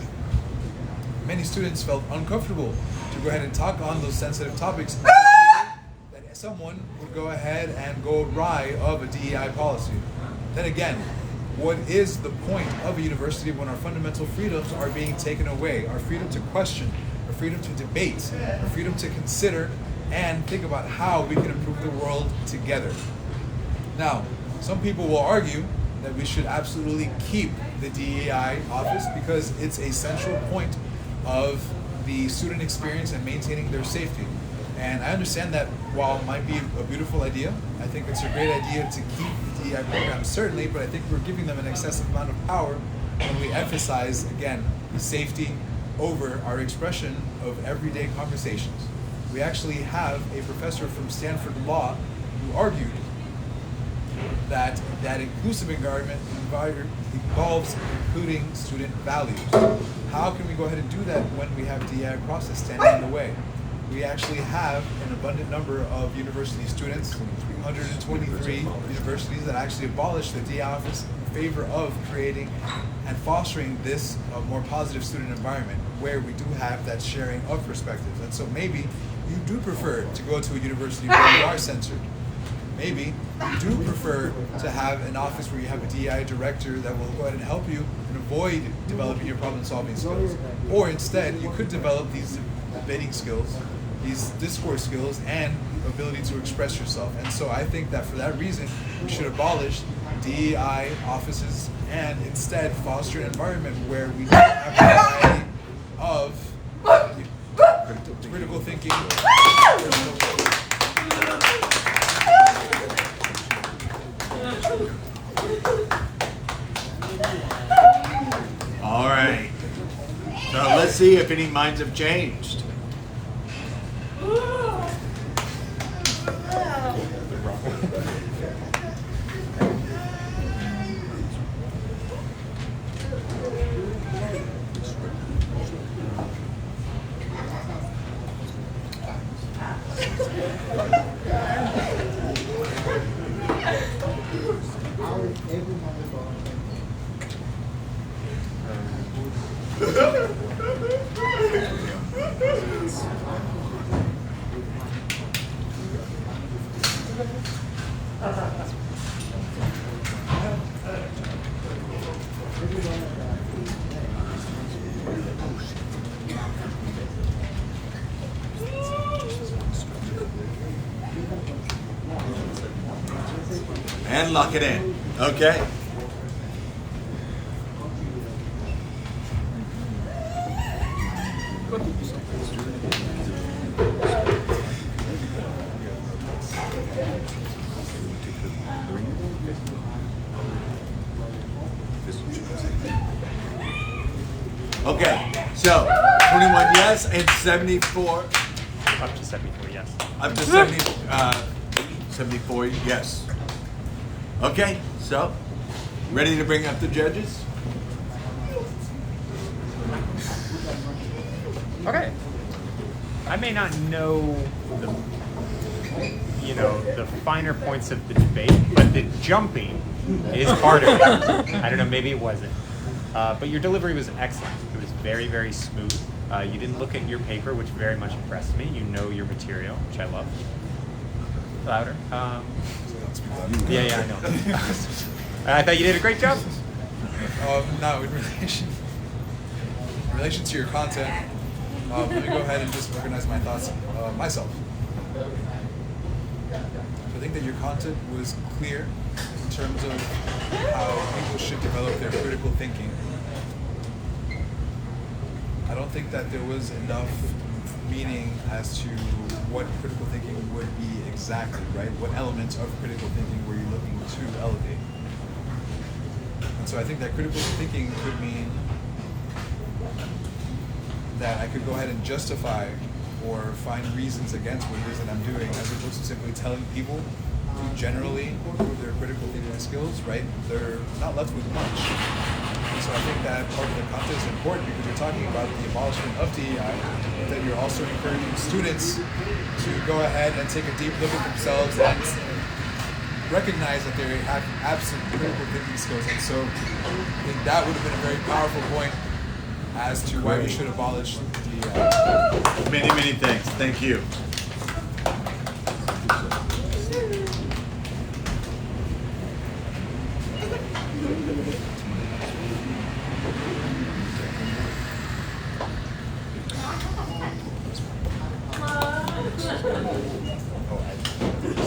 Many students felt uncomfortable to go ahead and talk on those sensitive topics that someone would go ahead and go awry of a DEI policy. Then again, what is the point of a university when our fundamental freedoms are being taken away? Our freedom to question, our freedom to debate, our freedom to consider and think about how we can improve the world together. Now, some people will argue that we should absolutely keep the DEI office because it's a central point of the student experience and maintaining their safety. And I understand that while it might be a beautiful idea, I think it's a great idea to keep the DEI program, certainly, but I think we're giving them an excessive amount of power when we emphasize, again, safety over our expression of everyday conversations. We actually have a professor from Stanford Law who argued that that inclusive environment involves including student values. how can we go ahead and do that when we have DEI process standing in the way? We actually have an abundant number of university students, 123 universities that actually abolished the DEI office in favor of creating and fostering this more positive student environment where we do have that sharing of perspectives. And so maybe you do prefer to go to a university where you are censored. Maybe you do prefer to have an office where you have a DEI director that will go ahead and help you and avoid developing your problem-solving skills. Or instead, you could develop these debating skills, these discourse skills, and ability to express yourself. And so I think that for that reason, we should abolish DEI offices and instead foster an environment where we have a variety of critical thinking. All right. So let's see if any minds have changed. And lock it in. Okay. Okay, so 21 yes and 74. Up to 74, yes. Up to 74 yes. Okay, so ready to bring up the judges? Okay. I may not know the, the finer points of the debate, but the jumping is part of it. I don't know, maybe it wasn't. But your delivery was excellent. It was very, very smooth. You didn't look at your paper, which very much impressed me. You know your material, which I love. Louder. Yeah, I know. I thought you did a great job. No, in relation to your content, let me go ahead and just organize my thoughts myself. I think that your content was clear in terms of how people should develop their critical thinking. I don't think that there was enough meaning as to what critical thinking would be exactly, right? What elements of critical thinking were you looking to elevate? And so I think that critical thinking could mean that I could go ahead and justify or find reasons against what it is that I'm doing, as opposed to simply telling people to generally improve their critical thinking skills, right? They're not left with much. And so I think that part of the content is important because you're talking about the abolishment of DEI, but then you're also encouraging students to go ahead and take a deep look at themselves and recognize that they have absent critical thinking skills. And so I think that would have been a very powerful point as to why we should abolish DEI. Many, many thanks. Thank you.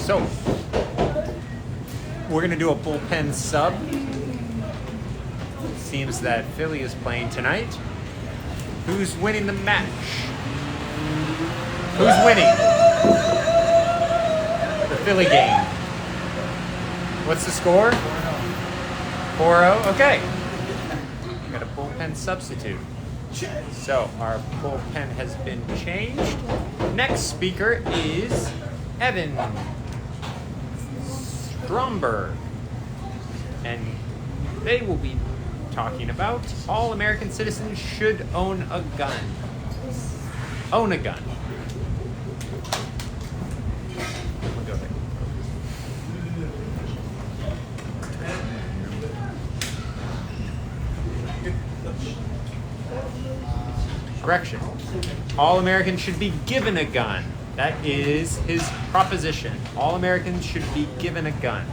So, we're going to do a bullpen sub. Seems that Philly is playing tonight. Who's winning the match? Who's winning the Philly game? What's the score? 4-0. Okay. We got a bullpen substitute. So our bullpen has been changed. Next speaker is Evan Stromberg. And they will be talking about. All American citizens should own a gun. Own a gun. We'll go there. Correction. All Americans should be given a gun. That is his proposition. All Americans should be given a gun.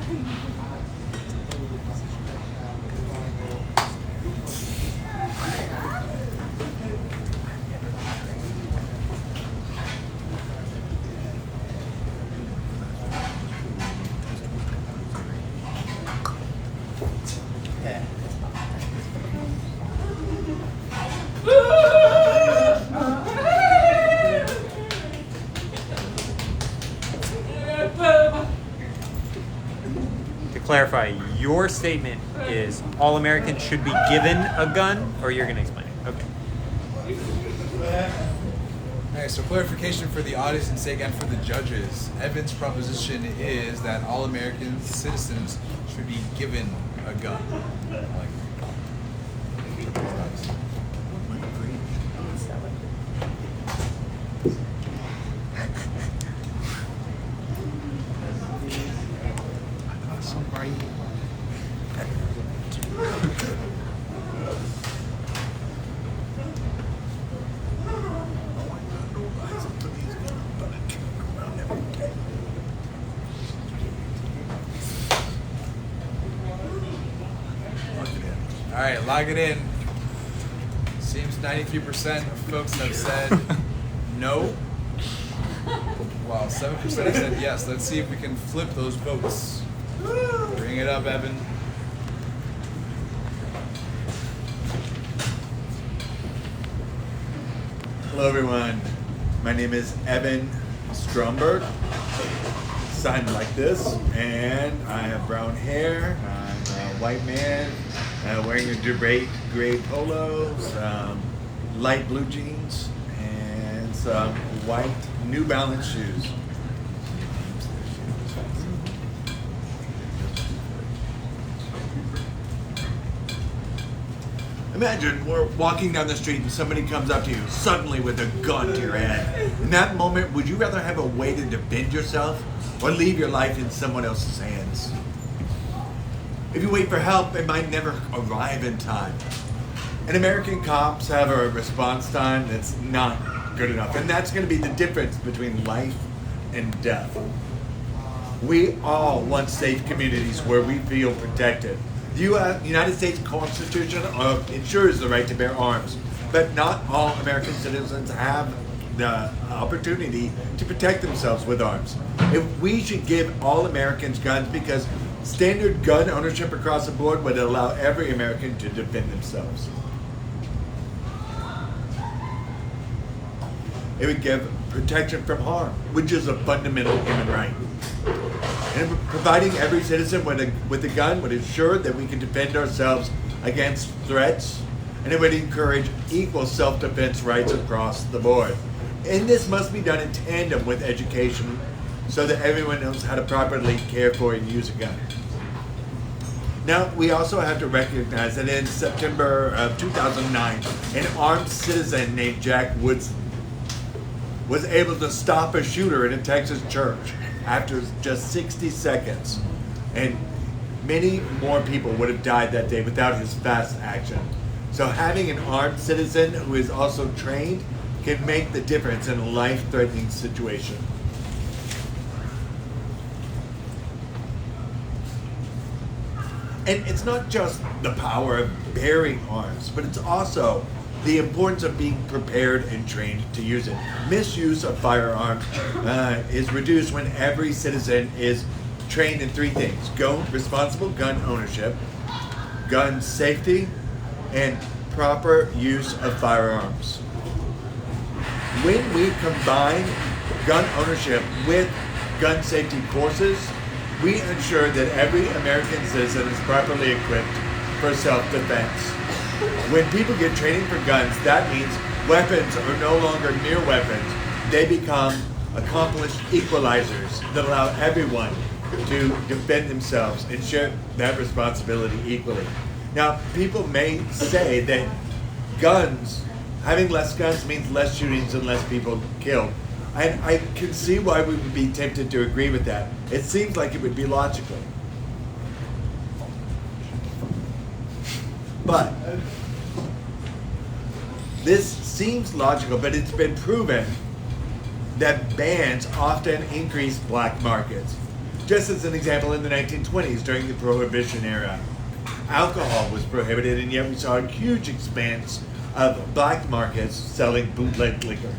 To clarify, your statement is all Americans should be given a gun, or you're going to explain it? Okay. Okay, so clarification for the audience's sake and for the judges. Evan's proposition is that all American citizens should be given a gun. All right, log it in. Seems 93% of folks have said no, while 7% have said yes. Let's see if we can flip those votes. Bring it up, Evan. Hello, everyone. My name is Evan Stromberg. Signed like this, and I have brown hair. I'm a white man wearing a gray polo, some light blue jeans, and some white New Balance shoes. Imagine we're walking down the street and somebody comes up to you suddenly with a gun to your head. In that moment, would you rather have a way to defend yourself or leave your life in someone else's hands? If you wait for help, it might never arrive in time. And American cops have a response time that's not good enough. And that's going to be the difference between life and death. We all want safe communities where we feel protected. The United States Constitution ensures the right to bear arms, but not all American citizens have the opportunity to protect themselves with arms. We should give all Americans guns because standard gun ownership across the board would allow every American to defend themselves. It would give protection from harm, which is a fundamental human right. And providing every citizen with a gun would ensure that we can defend ourselves against threats, and it would encourage equal self-defense rights across the board. And this must be done in tandem with education so that everyone knows how to properly care for and use a gun. Now, we also have to recognize that in September of 2009, an armed citizen named Jack Woodson was able to stop a shooter in a Texas church after just 60 seconds. And many more people would have died that day without his fast action. So having an armed citizen who is also trained can make the difference in a life-threatening situation. And it's not just the power of bearing arms, but it's also the importance of being prepared and trained to use it. Misuse of firearms is reduced when every citizen is trained in three things: responsible gun ownership, gun safety, and proper use of firearms. When we combine gun ownership with gun safety courses, we ensure that every American citizen is properly equipped for self-defense. When people get training for guns, that means weapons are no longer mere weapons. They become accomplished equalizers that allow everyone to defend themselves and share that responsibility equally. Now, people may say that having less guns means less shootings and less people killed. And I can see why we would be tempted to agree with that. It seems like it would be logical. But this seems logical, but it's been proven that bans often increase black markets. Just as an example, in the 1920s, during the Prohibition era, alcohol was prohibited, and yet we saw a huge expanse of black markets selling bootleg liquor.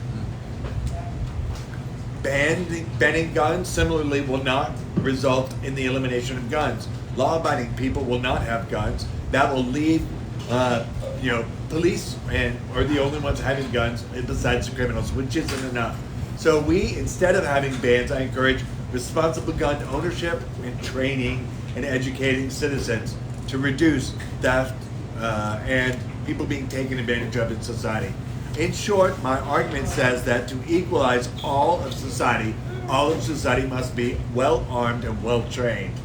Banning guns similarly will not result in the elimination of guns. Law-abiding people will not have guns. That will leave, police are the only ones having guns besides the criminals, which isn't enough. So instead of having bans, I encourage responsible gun ownership and training and educating citizens to reduce theft and people being taken advantage of in society. In short, my argument says that to equalize all of society must be well armed and well trained,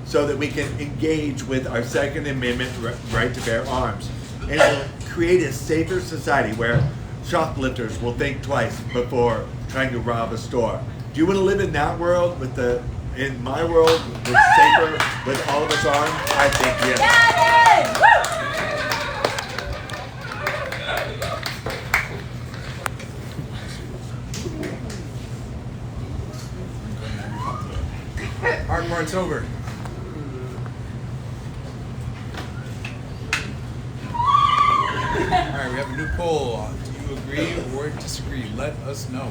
so that we can engage with our Second Amendment right to bear arms. And it will create a safer society where shoplifters will think twice before trying to rob a store. Do you want to live in that world in my world, with safer, with all of us armed? I think yes. Hard part's over. All right, we have a new poll. Do you agree or disagree? Let us know.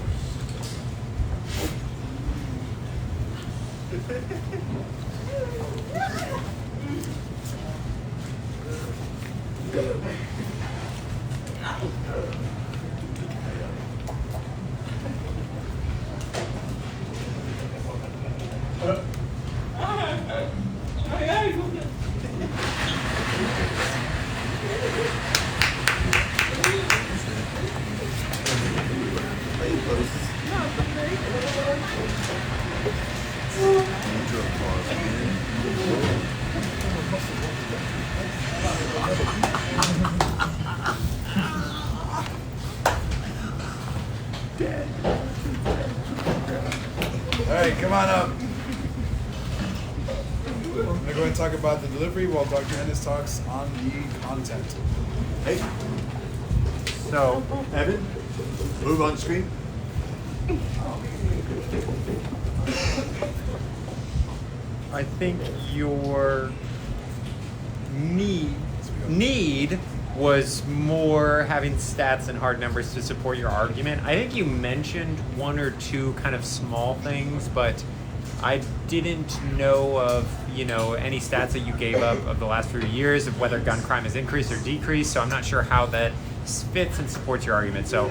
All right, come on up. I'm going to go ahead and talk about the delivery while Dr. Ennis talks on the content. Hey. So, Evan, move on screen. I think your need was more having stats and hard numbers to support your argument. I think you mentioned one or two kind of small things, but I didn't know of any stats that you gave up of the last few years of whether gun crime has increased or decreased. So I'm not sure how that fits and supports your argument. So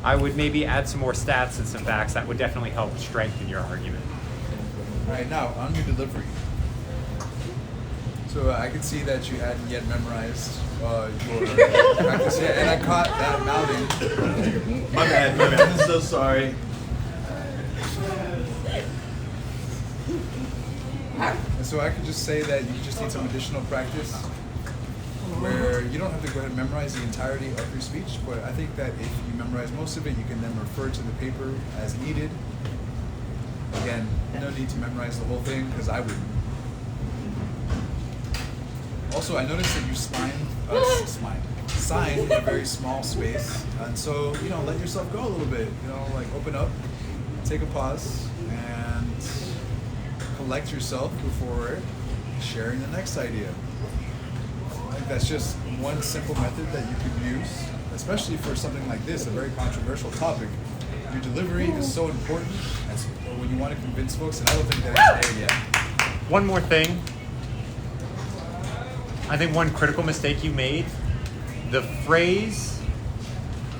I would maybe add some more stats and some facts that would definitely help strengthen your argument. All right, now on your delivery. So I could see that you hadn't yet memorized your practice yet, and I caught that mouthing. My bad. I'm so sorry. And so I could just say that you just need some additional practice where you don't have to go ahead and memorize the entirety of your speech, but I think that if you memorize most of it, you can then refer to the paper as needed. Again, no need to memorize the whole thing, because I wouldn't. Also, I noticed that you signed in a very small space, and so, let yourself go a little bit, open up, take a pause, and collect yourself before sharing the next idea. I think that's just one simple method that you could use, especially for something like this, a very controversial topic. Your delivery is so important when you want to convince folks, and I don't think that it's there yet. One more thing. I think one critical mistake you made, the phrase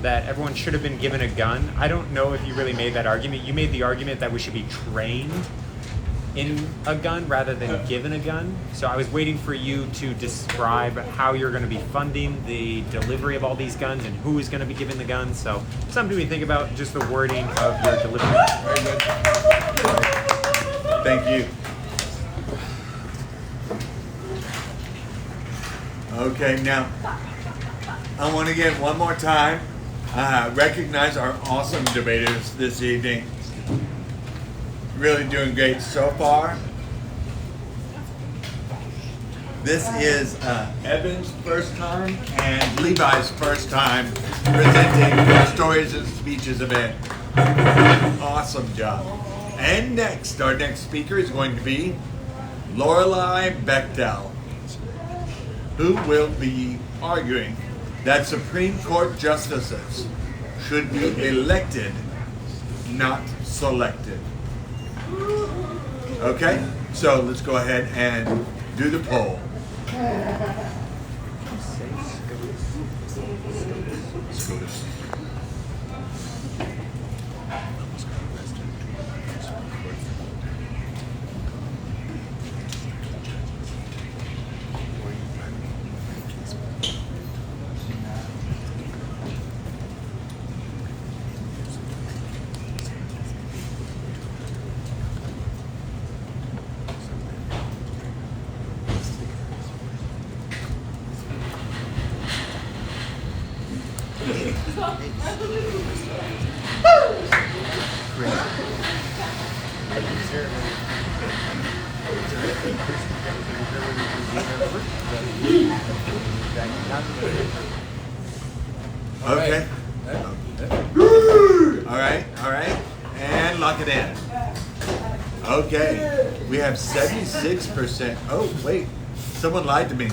that everyone should have been given a gun, I don't know if you really made that argument. You made the argument that we should be trained in a gun rather than given a gun. So I was waiting for you to describe how you're going to be funding the delivery of all these guns and who is going to be given the guns. So something to think about, just the wording of your delivery. Very good. Thank you. Okay, now I want to get one more time recognize our awesome debaters this evening. Really doing great so far. This is Evan's first time and Levi's first time presenting the Stories and Speeches event. Awesome job. And next, our next speaker is going to be Lorelei Bechtel, who will be arguing that Supreme Court justices should be elected, not selected. Okay, so let's go ahead and do the poll. Okay. All right. And lock it in. Okay. We have 76%. Oh, wait. Someone lied to me.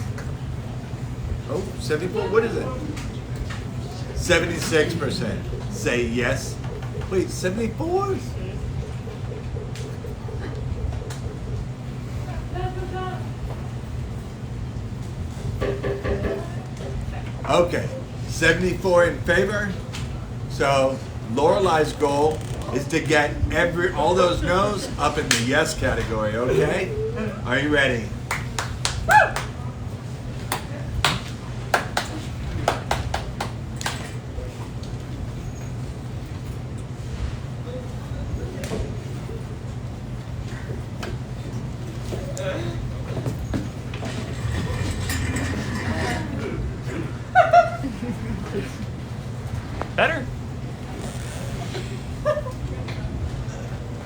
Oh, 74. What is it? 76% say yes. Wait, 74? Okay, 74 in favor. So Lorelei's goal is to get all those no's up in the yes category, okay? Are you ready? Better?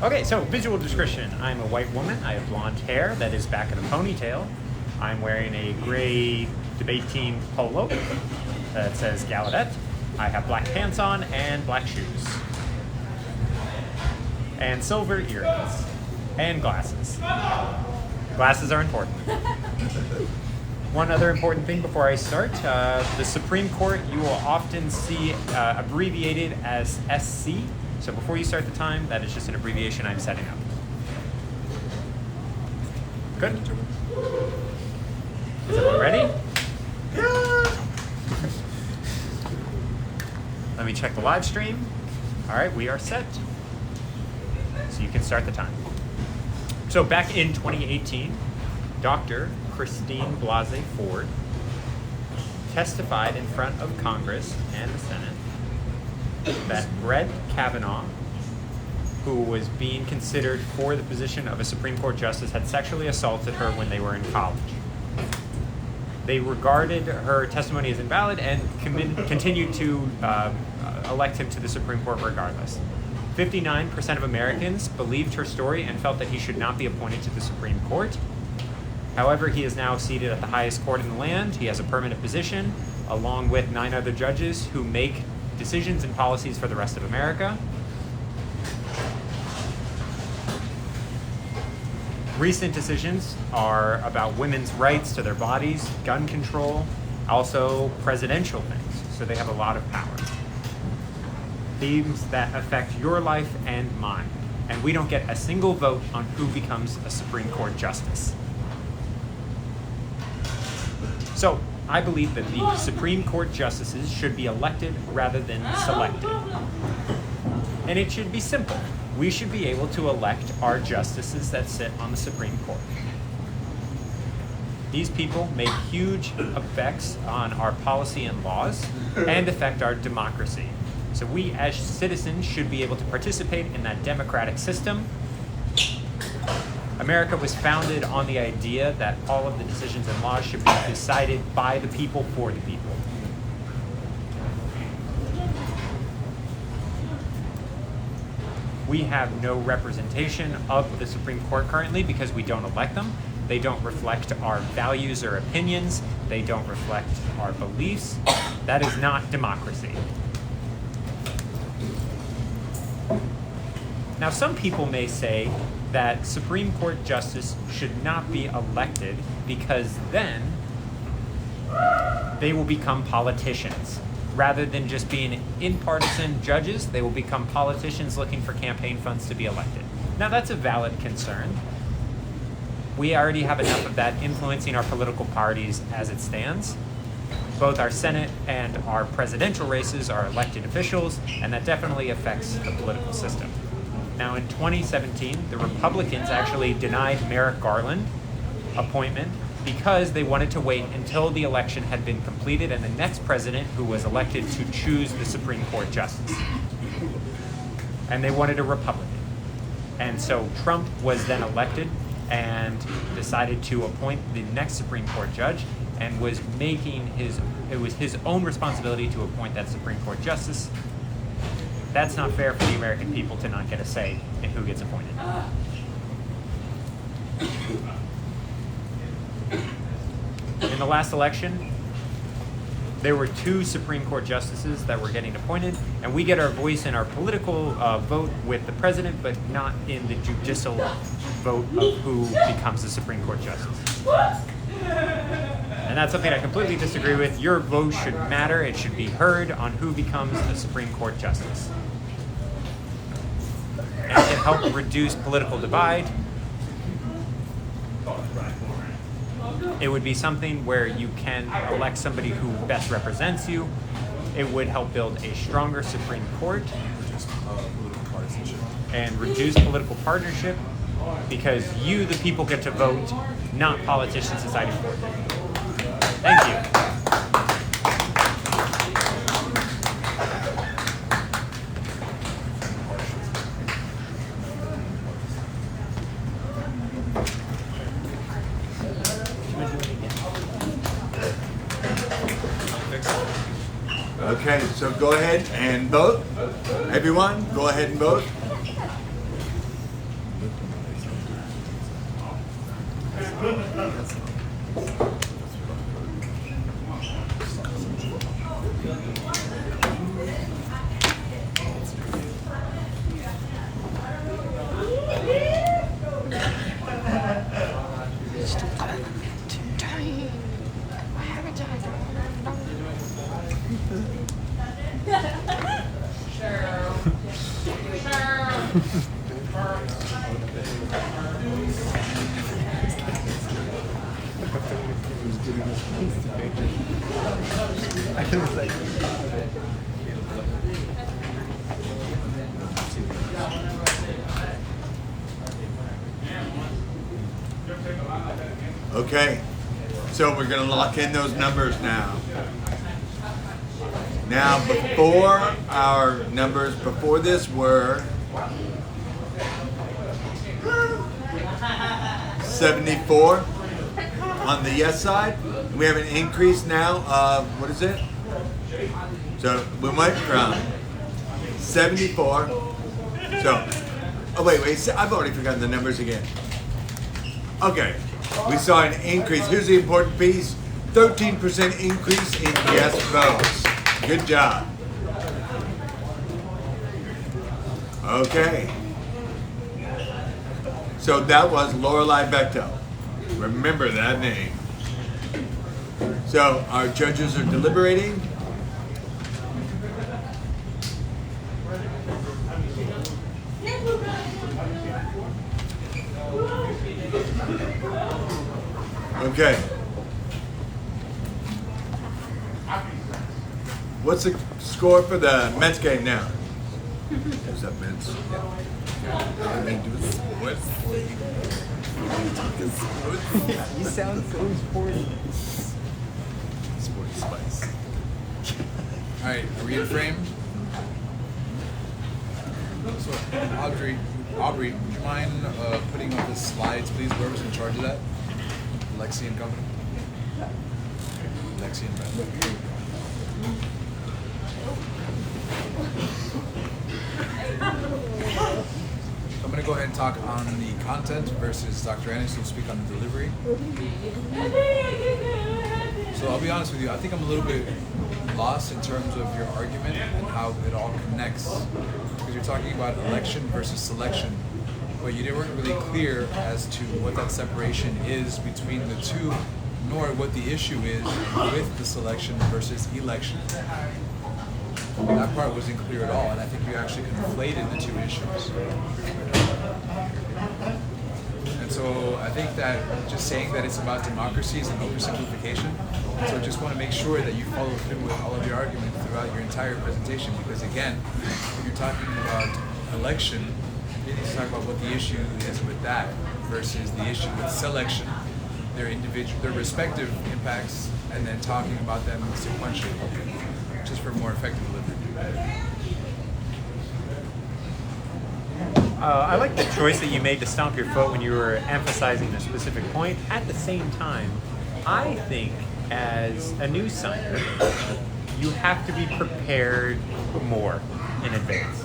Okay, so visual description. I'm a white woman. I have blonde hair that is back in a ponytail. I'm wearing a gray debate team polo that says Gallaudet. I have black pants on and black shoes. And silver earrings. And glasses. Glasses are important. One other important thing before I start, the Supreme Court, you will often see abbreviated as SC. So before you start the time, that is just an abbreviation I'm setting up. Good? Is everyone ready? Let me check the live stream. All right, we are set. So you can start the time. So back in 2018, Dr. Christine Blasey Ford testified in front of Congress and the Senate that Brett Kavanaugh, who was being considered for the position of a Supreme Court justice, had sexually assaulted her when they were in college. They regarded her testimony as invalid and continued to elect him to the Supreme Court regardless. 59% of Americans believed her story and felt that he should not be appointed to the Supreme Court. However, he is now seated at the highest court in the land. He has a permanent position, along with 9 other judges who make decisions and policies for the rest of America. Recent decisions are about women's rights to their bodies, gun control, also presidential things, so they have a lot of power. Themes that affect your life and mine, and we don't get a single vote on who becomes a Supreme Court justice. So, I believe that the Supreme Court justices should be elected rather than selected. And it should be simple. We should be able to elect our justices that sit on the Supreme Court. These people make huge effects on our policy and laws and affect our democracy. So we as citizens should be able to participate in that democratic system America was founded on the idea that all of the decisions and laws should be decided by the people for the people. We have no representation of the Supreme Court currently because we don't elect them. They don't reflect our values or opinions. They don't reflect our beliefs. That is not democracy. Now, some people may say that Supreme Court justice should not be elected because then they will become politicians. Rather than just being in-partisan judges, they will become politicians looking for campaign funds to be elected. Now, that's a valid concern. We already have enough of that influencing our political parties as it stands. Both our Senate and our presidential races are elected officials, and that definitely affects the political system. Now, in 2017, the Republicans actually denied Merrick Garland appointment because they wanted to wait until the election had been completed and the next president who was elected to choose the Supreme Court justice. And they wanted a Republican. And so Trump was then elected and decided to appoint the next Supreme Court judge and was making it was his own responsibility to appoint that Supreme Court justice. That's not fair for the American people to not get a say in who gets appointed. In the last election, there were 2 Supreme Court justices that were getting appointed, and we get our voice in our political vote with the president, but not in the judicial vote of who becomes the Supreme Court justice. And that's something I completely disagree with. Your vote should matter. It should be heard on who becomes the Supreme Court justice. And to help reduce political divide, it would be something where you can elect somebody who best represents you. It would help build a stronger Supreme Court Political partisanship. and reduce political partnership because you, the people, get to vote, not politicians deciding for you. Thank you. Okay, so go ahead and vote. Everyone, go ahead and vote. Okay, so we're going to lock in those numbers now. Now, before our numbers before this were 74 on the yes side. We have an increase now of, what is it? So we went from 74. So, oh wait, I've already forgotten the numbers again. Okay, we saw an increase. Here's the important piece. 13% increase in yes votes. Good job. Okay. So that was Lorelei Bechtel. Remember that name. So our judges are deliberating. Okay. What's the score for the Mets game now? What's up, Mets? You sound so sporty. Sporty spice. All right, are we in frame? So, Audrey, Aubrey, would you mind putting up the slides, please? Whoever's in charge of that? Lexi and company? Lexi and Brad. I'm going to go ahead and talk on the content versus Dr. Anderson will speak on the delivery. So I'll be honest with you, I think I'm a little bit lost in terms of your argument and how it all connects. Because you're talking about election versus selection, but you weren't really clear as to what that separation is between the two, nor what the issue is with the selection versus election. That part wasn't clear at all, and I think you actually conflated the two issues. And so I think that just saying that it's about democracy is an oversimplification. So I just want to make sure that you follow through with all of your arguments throughout your entire presentation, because again, when you're talking about election, you need to talk about what the issue is with that versus the issue with selection, their respective impacts, and then talking about them sequentially, just for more effective delivery. I like the choice that you made to stomp your foot when you were emphasizing a specific point. At the same time, I think as a news signer, you have to be prepared more in advance.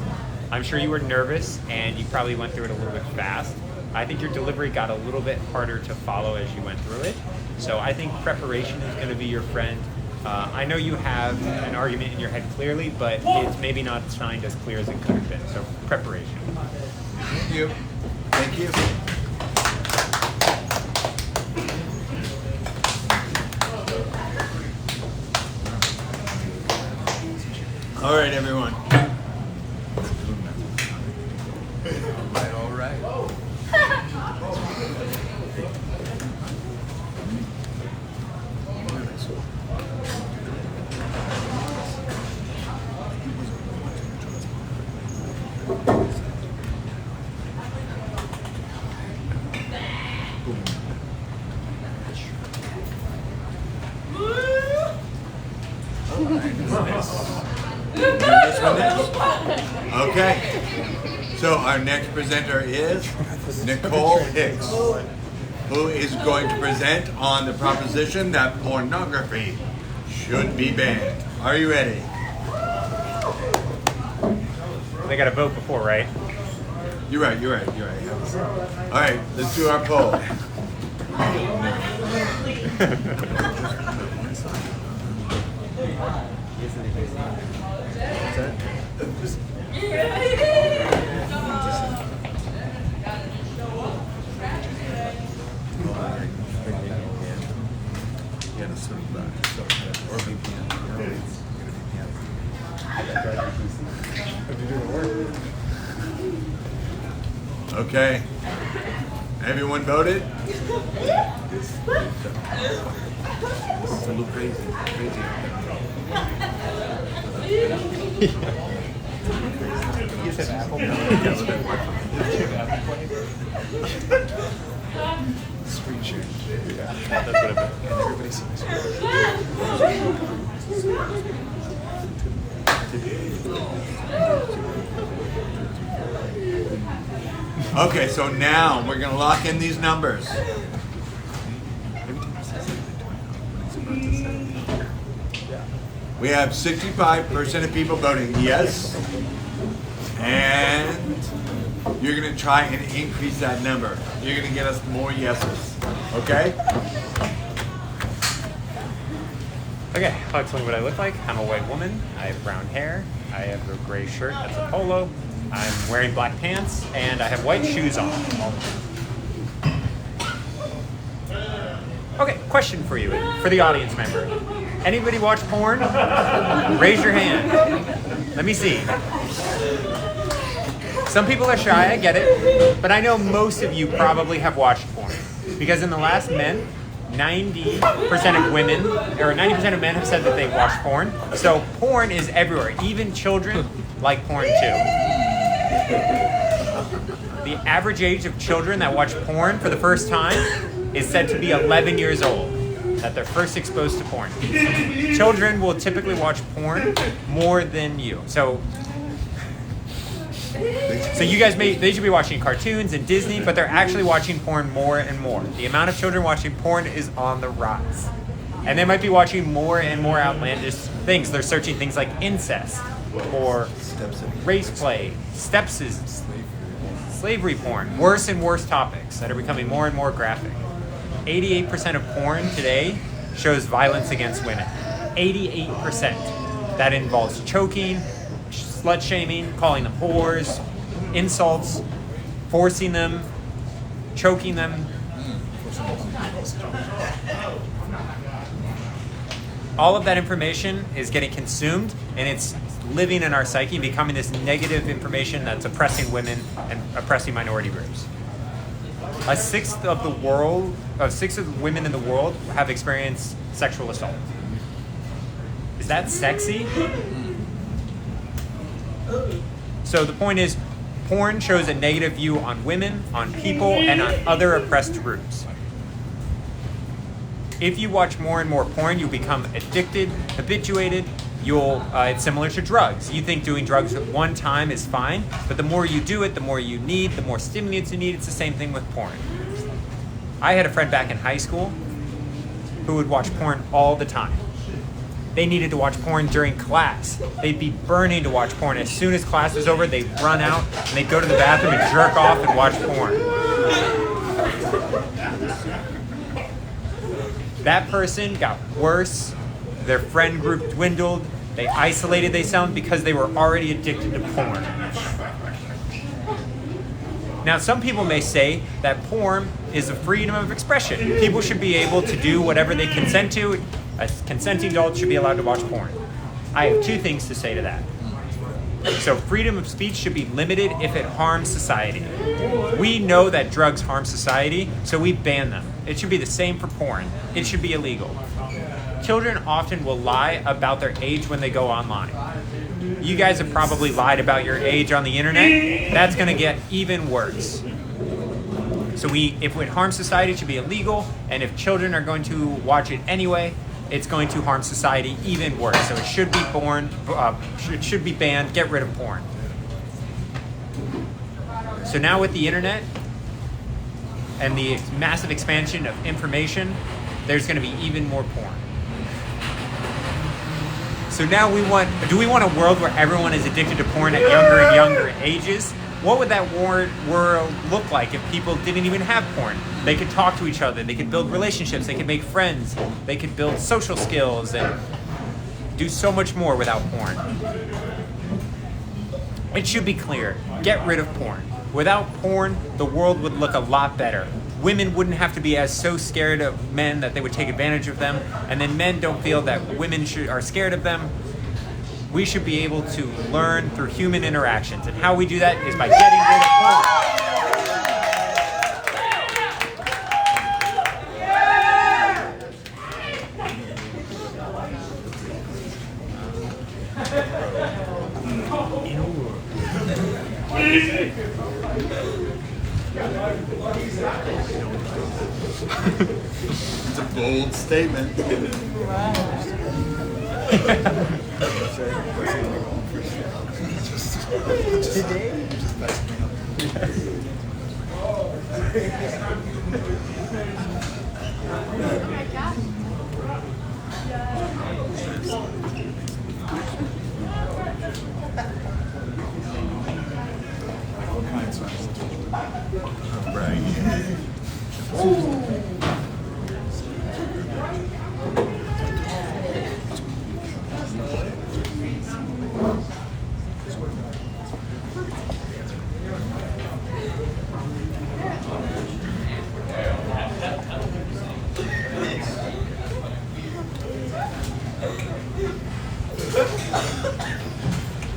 I'm sure you were nervous and you probably went through it a little bit fast. I think your delivery got a little bit harder to follow as you went through it. So I think preparation is going to be your friend. I know you have an argument in your head clearly, but it's maybe not signed as clear as it could have been. So preparation. Thank you. Thank you. All right, everyone. All right. Okay. So our next presenter is Nicole Hicks, who is going to present on the proposition that pornography should be banned. Are you ready? They got to vote before, right? You're right. All right, let's do our poll. Okay. Everyone voted? This is a little crazy. You said Apple. Screen share. That's what it Can everybody see my Okay, so now we're going to lock in these numbers. We have 65% of people voting yes, and you're going to try and increase that number. You're going to get us more yeses, okay? Okay, I'll explain what I look like. I'm a white woman. I have brown hair. I have a gray shirt. That's a polo. I'm wearing black pants, and I have white shoes on. Okay, question for you, for the audience member. Anybody watch porn? Raise your hand. Let me see. Some people are shy, I get it, but I know most of you probably have watched porn. Because in the last men, 90% of women, or 90% of men have said that they watch porn. So porn is everywhere. Even children like porn too. The average age of children that watch porn for the first time is said to be 11 years old, that they're first exposed to porn. Children will typically watch porn more than you. So So you guys they should be watching cartoons and Disney, but they're actually watching porn more and more. The amount of children watching porn is on the rise. And they might be watching more and more outlandish things. They're searching things like incest or race play, stepsism, slavery porn, worse and worse topics that are becoming more and more graphic. 88% of porn today shows violence against women. 88%. That involves choking, slut shaming, calling them whores, insults, forcing them, choking them. All of that information is getting consumed, and it's living in our psyche, becoming this negative information that's oppressing women and oppressing minority groups. A sixth of the women in the world have experienced sexual assault. Is that sexy? So the point is, porn shows a negative view on women, on people, and on other oppressed groups. If you watch more and more porn, you become addicted, habituated. It's similar to drugs. You think doing drugs at one time is fine, but the more you do it, the more you need, the more stimulants you need. It's the same thing with porn. I had a friend back in high school who would watch porn all the time. They needed to watch porn during class. They'd be burning to watch porn. As soon as class was over, they'd run out and they'd go to the bathroom and jerk off and watch porn. That person got worse. Their friend group dwindled. They isolated themselves because they were already addicted to porn. Now, some people may say that porn is a freedom of expression. People should be able to do whatever they consent to. A consenting adult should be allowed to watch porn. I have two things to say to that. So freedom of speech should be limited if it harms society. We know that drugs harm society, so we ban them. It should be the same for porn. It should be illegal. Children often will lie about their age when they go online. You guys have probably lied about your age on the internet. That's going to get even worse. So if it harms society, it should be illegal. And if children are going to watch it anyway, it's going to harm society even worse. So it should be it should be banned. Get rid of porn. So now with the internet and the massive expansion of information, there's going to be even more porn. So now do we want a world where everyone is addicted to porn at younger and younger ages? What would that world look like if people didn't even have porn? They could talk to each other, they could build relationships, they could make friends, they could build social skills and do so much more without porn. It should be clear, get rid of porn. Without porn, the world would look a lot better. Women wouldn't have to be so scared of men that they would take advantage of them, and then men don't feel that women are scared of them. We should be able to learn through human interactions, and how we do that is by getting rid of porn. It's a bold statement.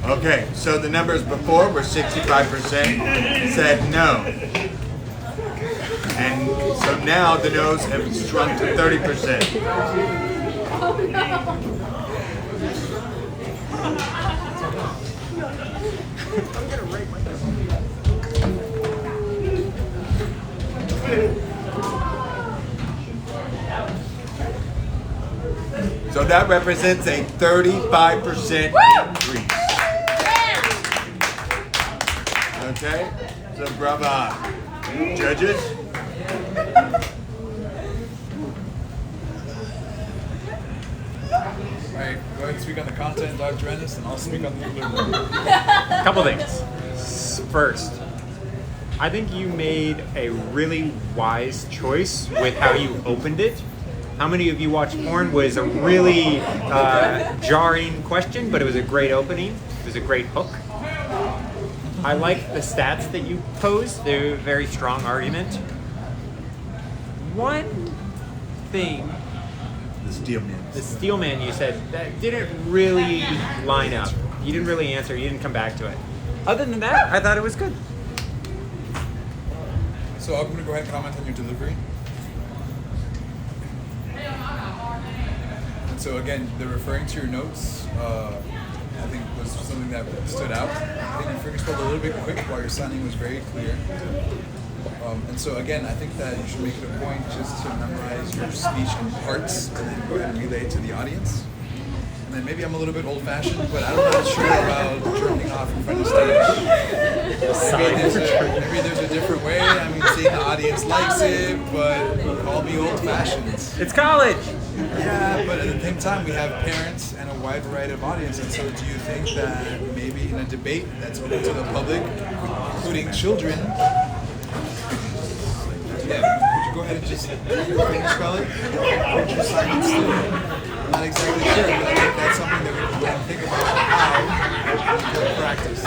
Okay, so the numbers before were 65% said no. And so now the no's have shrunk to 30%. So that represents a 35% increase. Okay, so bravo. Judges? Alright, go ahead and speak on the content, Dr. Ennis, and I'll speak on the delivery. Couple things. First, I think you made a really wise choice with how you opened it. How many of you watched porn was a really jarring question, but it was a great opening. It was a great hook. I like the stats that you posed. They're a very strong argument. One thing, The Steelman. the Steelman you said, that didn't really line up. You didn't really answer. You didn't come back to it. Other than that, I thought it was good. So I'm going to go ahead and comment on your delivery. And so again, the referring to your notes, I think was something that stood out. I think your finger spoke a little bit quick while your signing was very clear. And so again, I think that you should make it a point just to memorize your speech in parts and then go ahead and relay it to the audience. And then maybe I'm a little bit old-fashioned, but I'm not sure about jerking off in front of the stage. Maybe there's a different way. I mean, seeing the audience likes it, but call me old-fashioned. It's college. Yeah, but at the same time, we have parents and a wide variety of audience. And so, do you think that maybe in a debate that's open to the public, including children, yeah, would you go ahead and just spell it? Would you sign it still? I'm not exactly sure, but I think that's something that we can go and think about how we can practice.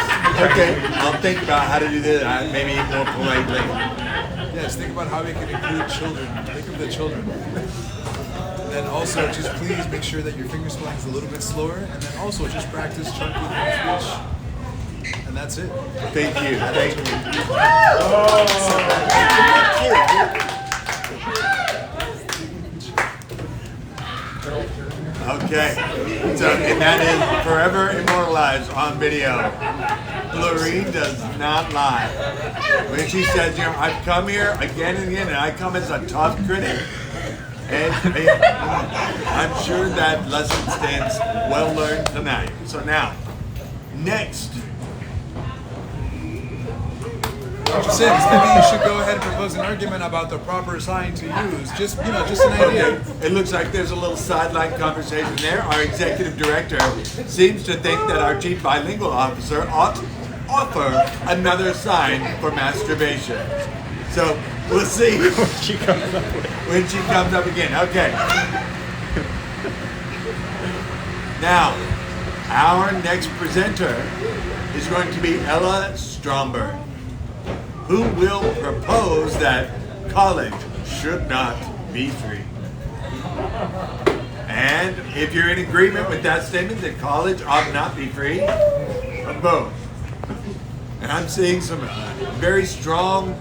Okay, I'll think about how to do this, maybe more politely. Yes, think about how we can include children. Think of the children. And then also, just please make sure that your finger spelling is a little bit slower. And then also, just practice chunky speech. And that's it. Thank you, thank you. Okay, so and that is forever immortalized on video. Lorene does not lie. When she says, you know, I've come here again and again, and I come as a tough critic. And I'm sure that lesson stands well learned tonight. So now, next. Dr. Sims, maybe you should go ahead and propose an argument about the proper sign to use. Just, just an idea. Okay, it looks like there's a little sideline conversation there. Our executive director seems to think that our chief bilingual officer ought to offer another sign for masturbation. So we'll see when she comes up again. Okay. Now, our next presenter is going to be Ella Stromberg, who will propose that college should not be free. And if you're in agreement with that statement that college ought not be free, vote. And I'm seeing some very strong,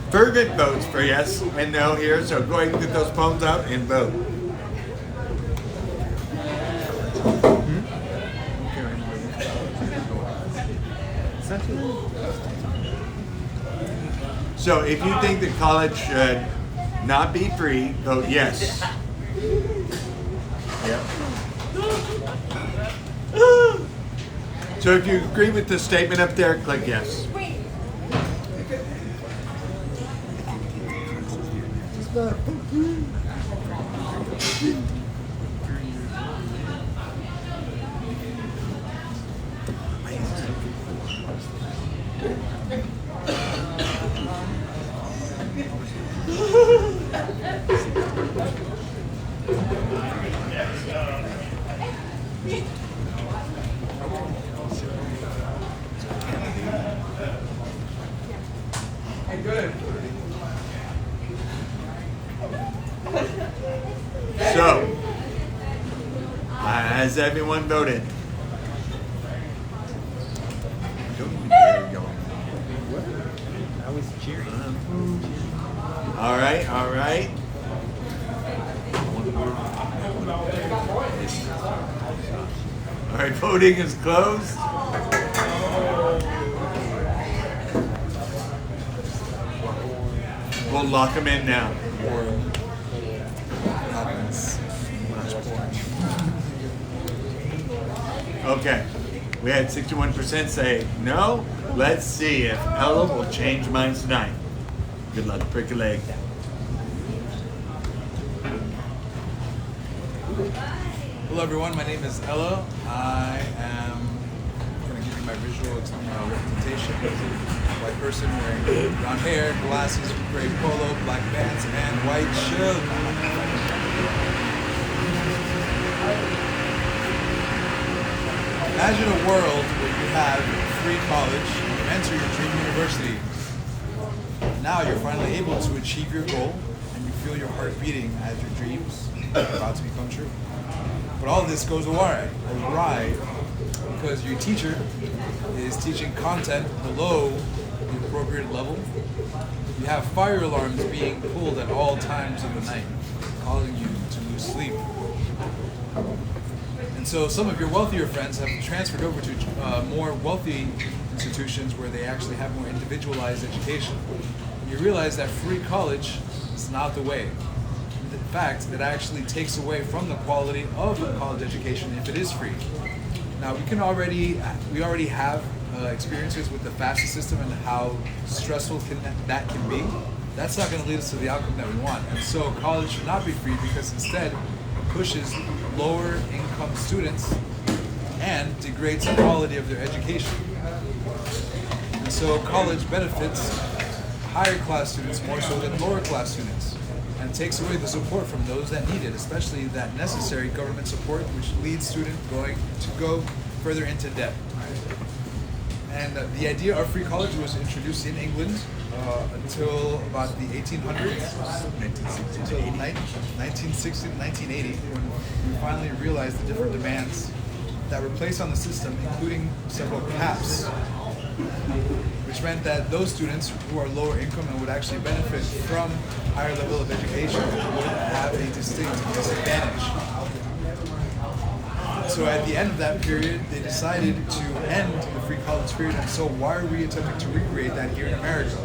fervent votes for yes and no here, so go ahead and get those phones out and vote. So if you think that college should not be free, vote yes. Yep. So if you agree with the statement up there, click yes. So, has everyone voted? Don't even dare go. I was cheering. All right, all right. All right, voting is closed. We'll lock them in now. Okay, we had 61% say no, Let's see if Ella will change minds tonight. Good luck, prick a leg. Hello everyone, my name is Ella. I am going to give you my visual representation. White person wearing brown hair, glasses, gray polo, black pants, and white shirt. Imagine a world where you have free college, you enter your dream university. Now you're finally able to achieve your goal and you feel your heart beating as your dreams are about to become true. But all this goes awry because your teacher is teaching content below the appropriate level. You have fire alarms being pulled at all times of the night, causing you to lose sleep. And so some of your wealthier friends have transferred over to more wealthy institutions where they actually have more individualized education. You realize that free college is not the way. In fact, it actually takes away from the quality of a college education if it is free. Now we already have experiences with the FAFSA system and how stressful that can be. That's not going to lead us to the outcome that we want. And so college should not be free because instead it pushes lower income students and degrades the quality of their education. And so college benefits higher class students more so than lower class students, and takes away the support from those that need it, especially that necessary government support which leads students to go further into debt. And the idea of free college was introduced in England until about the 1800s, until 1960 to 1980, when we finally realized the different demands that were placed on the system, including several caps, which meant that those students who are lower income and would actually benefit from higher level of education would have a distinct disadvantage. So at the end of that period, they decided to end the free college period, and so why are we attempting to recreate that here in America?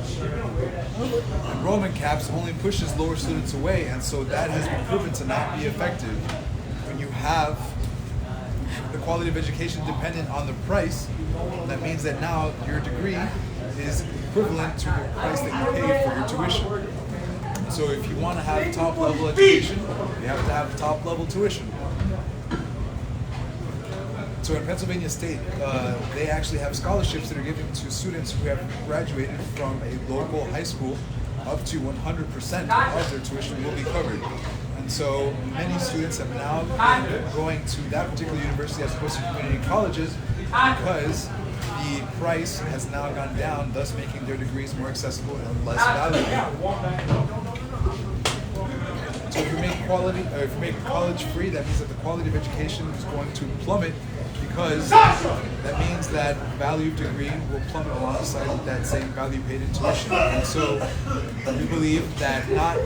Enrollment caps only pushes lower students away, and so that has been proven to not be effective. When you have the quality of education dependent on the price, that means that now your degree is equivalent to the price that you pay for your tuition. So if you want to have top level education, you have to have top level tuition. So in Pennsylvania State, they actually have scholarships that are given to students who have graduated from a local high school. Up to 100% of their tuition will be covered. And so many students have now been going to that particular university as opposed to community colleges because the price has now gone down, thus making their degrees more accessible and less valuable. So if you make college free, that means that the quality of education is going to plummet, because that means that value of degree will plummet alongside with that same value paid in tuition. And so we believe that not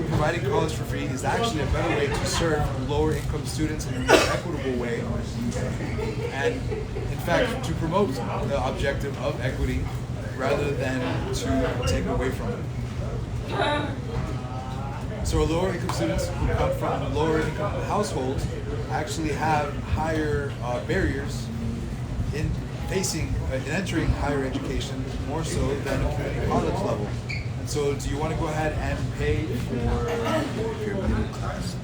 providing college for free is actually a better way to serve lower income students in a more equitable way, and in fact to promote the objective of equity rather than to take away from it. So lower income students who come from lower income households actually have higher barriers in entering higher education, more so than a community college level. And so do you want to go ahead and pay for your middle class?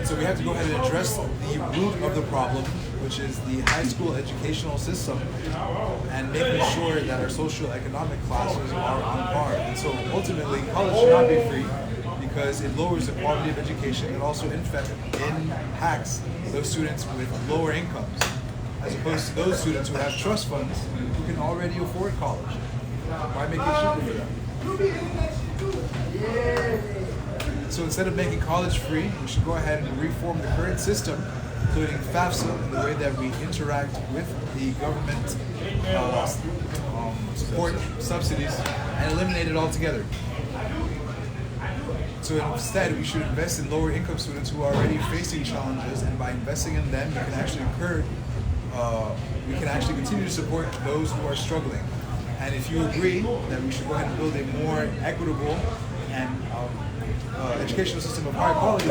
So we have to go ahead and address the root of the problem, which is the high school educational system, and making sure that our socioeconomic classes are on par. And so ultimately, college should not be free because it lowers the quality of education. It also impacts those students with lower incomes, as opposed to those students who have trust funds who can already afford college. Why make it cheaper for them? So instead of making college free, we should go ahead and reform the current system, including FAFSA, and the way that we interact with the government support subsidies, and eliminate it altogether. So instead, we should invest in lower income students who are already facing challenges, and by investing in them, we can actually continue to support those who are struggling. And if you agree that we should go ahead and build a more equitable and educational system of high quality,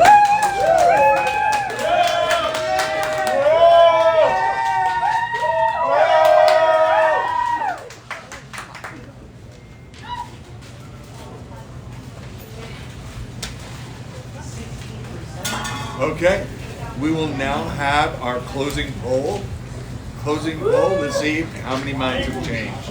have our closing poll. Closing poll to see how many minds have changed.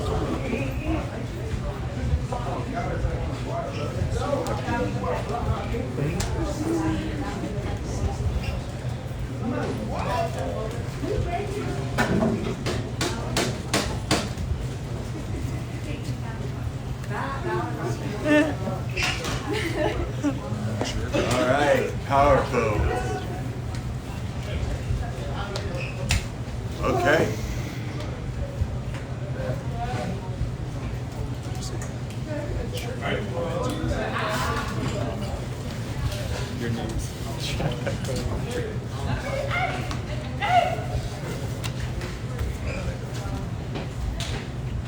All right, powerful. Okay. Your name's.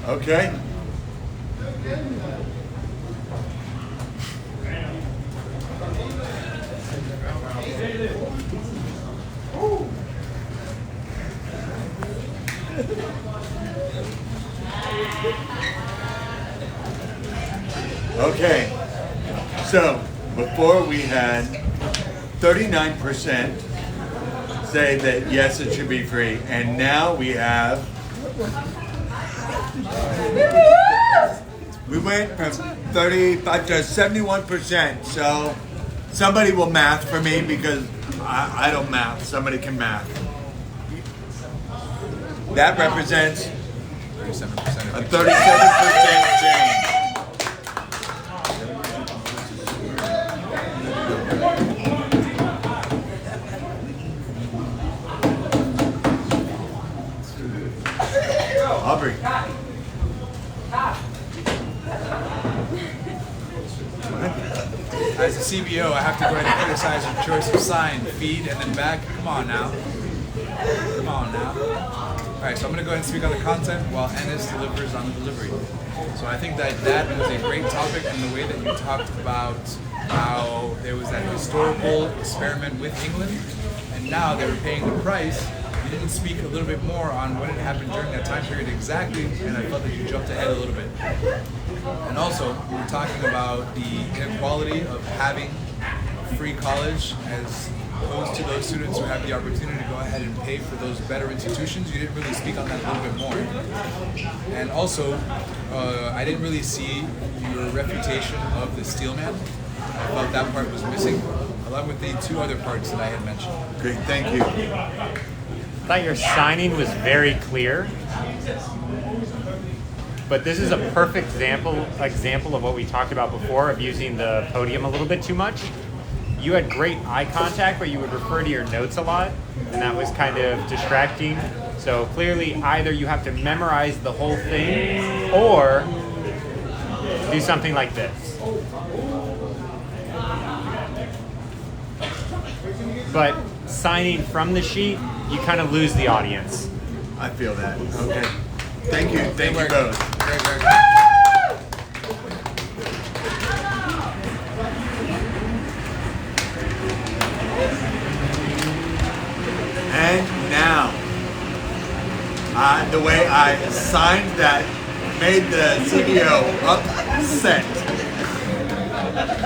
Okay. Okay. So, before we had 39% say that yes, it should be free, and now we have. We went from 35 to 71%. So somebody will math for me because I don't math. Somebody can math. That represents 37%. a 37% change. Aubrey. As a CBO, I have to go ahead and criticize your choice of sign, feed, and then back. Come on now. Come on now. All right, so I'm going to go ahead and speak on the content while Ennis delivers on the delivery. So I think that was a great topic in the way that you talked about how there was that historical experiment with England, and now they were paying the price. You didn't speak a little bit more on what had happened during that time period exactly, and I felt that you jumped ahead a little bit. And also, we were talking about the inequality of having free college as opposed to those students who have the opportunity to go ahead and pay for those better institutions. You didn't really speak on that a little bit more. And also, I didn't really see your refutation of the steelman. I felt that part was missing, along with the two other parts that I had mentioned. Great, thank you. I thought your signing was very clear, but this is a perfect example of what we talked about before of using the podium a little bit too much. You had great eye contact, but you would refer to your notes a lot, and that was kind of distracting. So clearly, either you have to memorize the whole thing, or do something like this. But signing from the sheet, you kind of lose the audience. I feel that. Okay. Thank you. Thank you both. Very, very good. And now, the way I signed that made the CEO upset.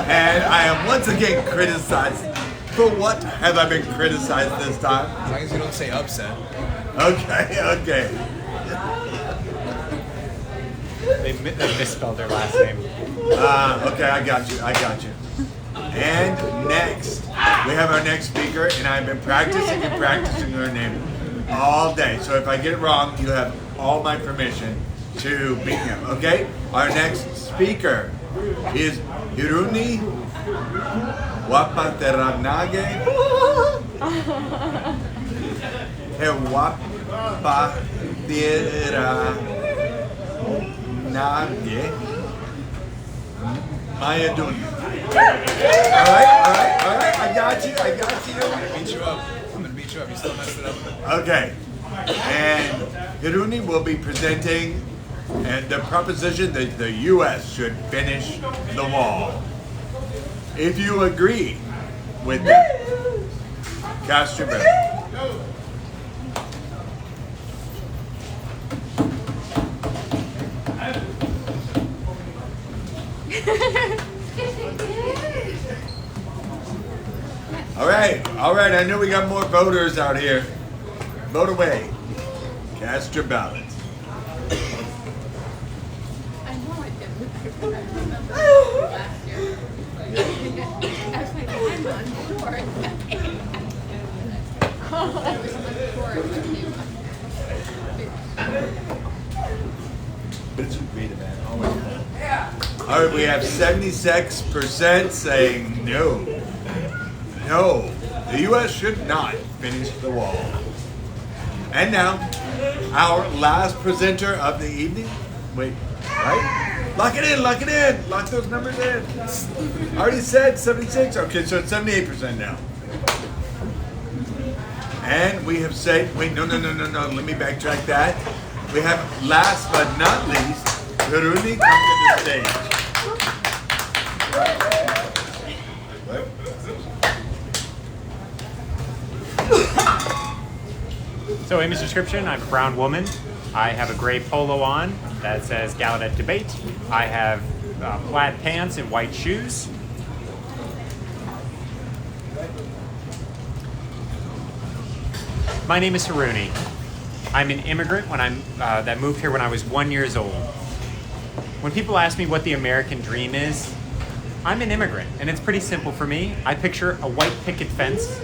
And I am once again criticized. For what have I been criticized this time? As long as you don't say upset. Okay. They misspelled their last name. Okay, I got you. And next, we have our next speaker, and I've been practicing her name all day. So if I get it wrong, you have all my permission to beat him, okay? Our next speaker is Hiruni Wapateranage Hewapateranage Mayaduni. All right. I got you. I'm gonna beat you up. You still messed it up. Okay. And Hiruni will be presenting the proposition that the U.S. should finish the wall. If you agree with that, cast your vote. All right. I know we got more voters out here. Vote away. Cast your ballots. I know I did. I remember last year. I was like, I'm on board. I was on board with you. Read it, man. All right, we have 76% saying no. No, the U.S. should not finish the wall. And now, our last presenter of the evening. Wait, right? Lock it in, lock it in. Lock those numbers in. I already said 76. Okay, so it's 78% now. And we have said, wait, no. Let me backtrack that. We have, last but not least, Runi come to the stage. So image description, I'm a brown woman. I have a gray polo on that says Gallaudet Debate. I have plaid pants and white shoes. My name is Haruni. I'm an immigrant that moved here when I was 1 year old. When people ask me what the American dream is, I'm an immigrant, and it's pretty simple for me. I picture a white picket fence,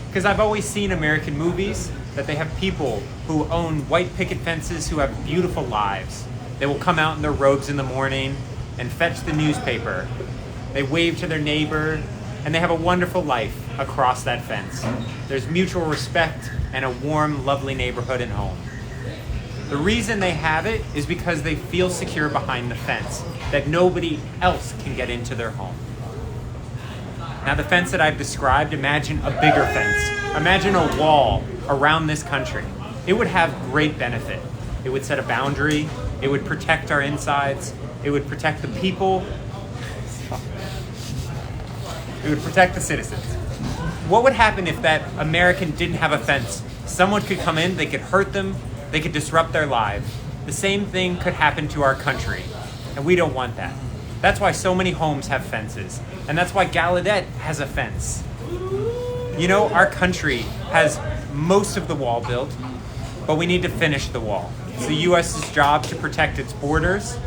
because I've always seen American movies that they have people who own white picket fences who have beautiful lives. They will come out in their robes in the morning and fetch the newspaper. They wave to their neighbor, and they have a wonderful life across that fence. There's mutual respect and a warm, lovely neighborhood and home. The reason they have it is because they feel secure behind the fence, that nobody else can get into their home. Now the fence that I've described, imagine a bigger fence. Imagine a wall around this country. It would have great benefit. It would set a boundary. It would protect our insides. It would protect the people. It would protect the citizens. What would happen if that American didn't have a fence? Someone could come in, they could hurt them, they could disrupt their lives. The same thing could happen to our country, and we don't want that. That's why so many homes have fences, and that's why Gallaudet has a fence. You know, our country has most of the wall built, but we need to finish the wall. It's the U.S.'s job to protect its borders.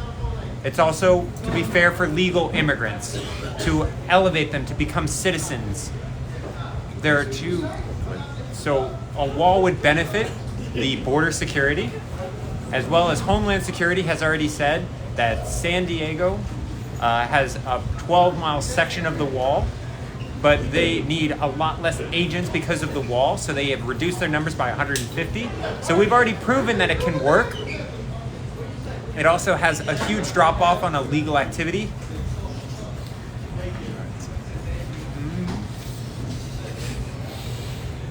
It's also to be fair for legal immigrants, to elevate them to become citizens. So a wall would benefit the border security, as well as Homeland Security has already said that San Diego has a 12-mile section of the wall, but they need a lot less agents because of the wall, so they have reduced their numbers by 150. So we've already proven that it can work. It also has a huge drop-off on illegal activity.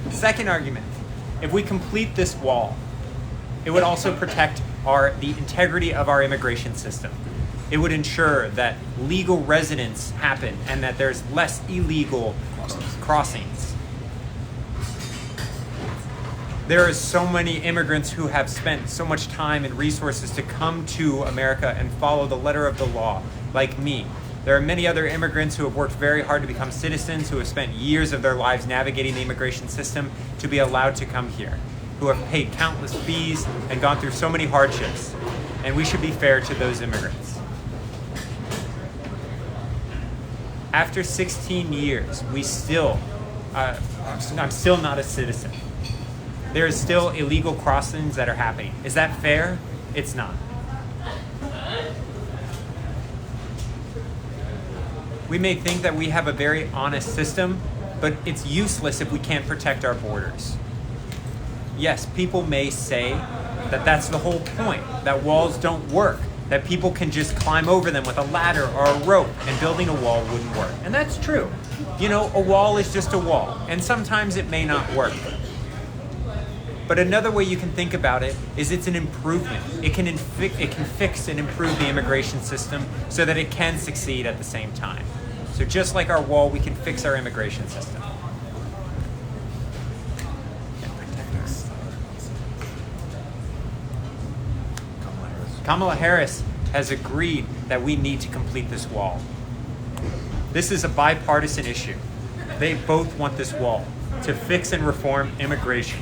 Second argument, if we complete this wall, it would also protect the integrity of our immigration system. It would ensure that legal residence happen and that there's less illegal crossings. There are so many immigrants who have spent so much time and resources to come to America and follow the letter of the law, like me. There are many other immigrants who have worked very hard to become citizens, who have spent years of their lives navigating the immigration system to be allowed to come here, who have paid countless fees and gone through so many hardships. And we should be fair to those immigrants. After 16 years, I'm still not a citizen. There is still illegal crossings that are happening. Is that fair? It's not. We may think that we have a very honest system, but it's useless if we can't protect our borders. Yes, people may say that that's the whole point, that walls don't work, that people can just climb over them with a ladder or a rope, and building a wall wouldn't work. And that's true. You know, a wall is just a wall, and sometimes it may not work. But another way you can think about it is it's an improvement. It can fix and improve the immigration system so that it can succeed at the same time. So just like our wall, we can fix our immigration system. Kamala Harris has agreed that we need to complete this wall. This is a bipartisan issue. they both want this wall to fix and reform immigration.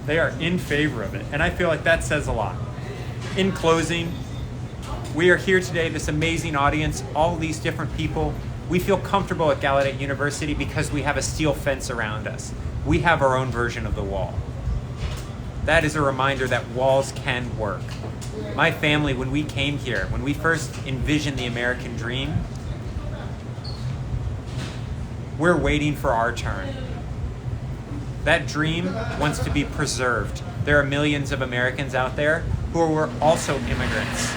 They are in favor of it, and I feel like that says a lot. In closing, we are here today, this amazing audience, all these different people. We feel comfortable at Gallaudet University because we have a steel fence around us. We have our own version of the wall. That is a reminder that walls can work. My family, when we came here, when we first envisioned the American dream, we're waiting for our turn. That dream wants to be preserved. There are millions of Americans out there who are also immigrants.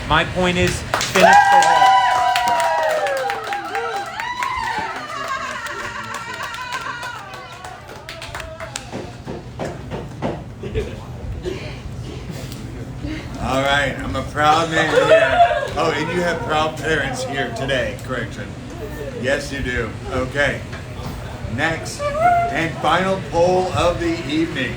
My point is, finish the wall. All right, I'm a proud man here. Oh, and you have proud parents here today, correction. Yes, you do. Okay. Next and final poll of the evening.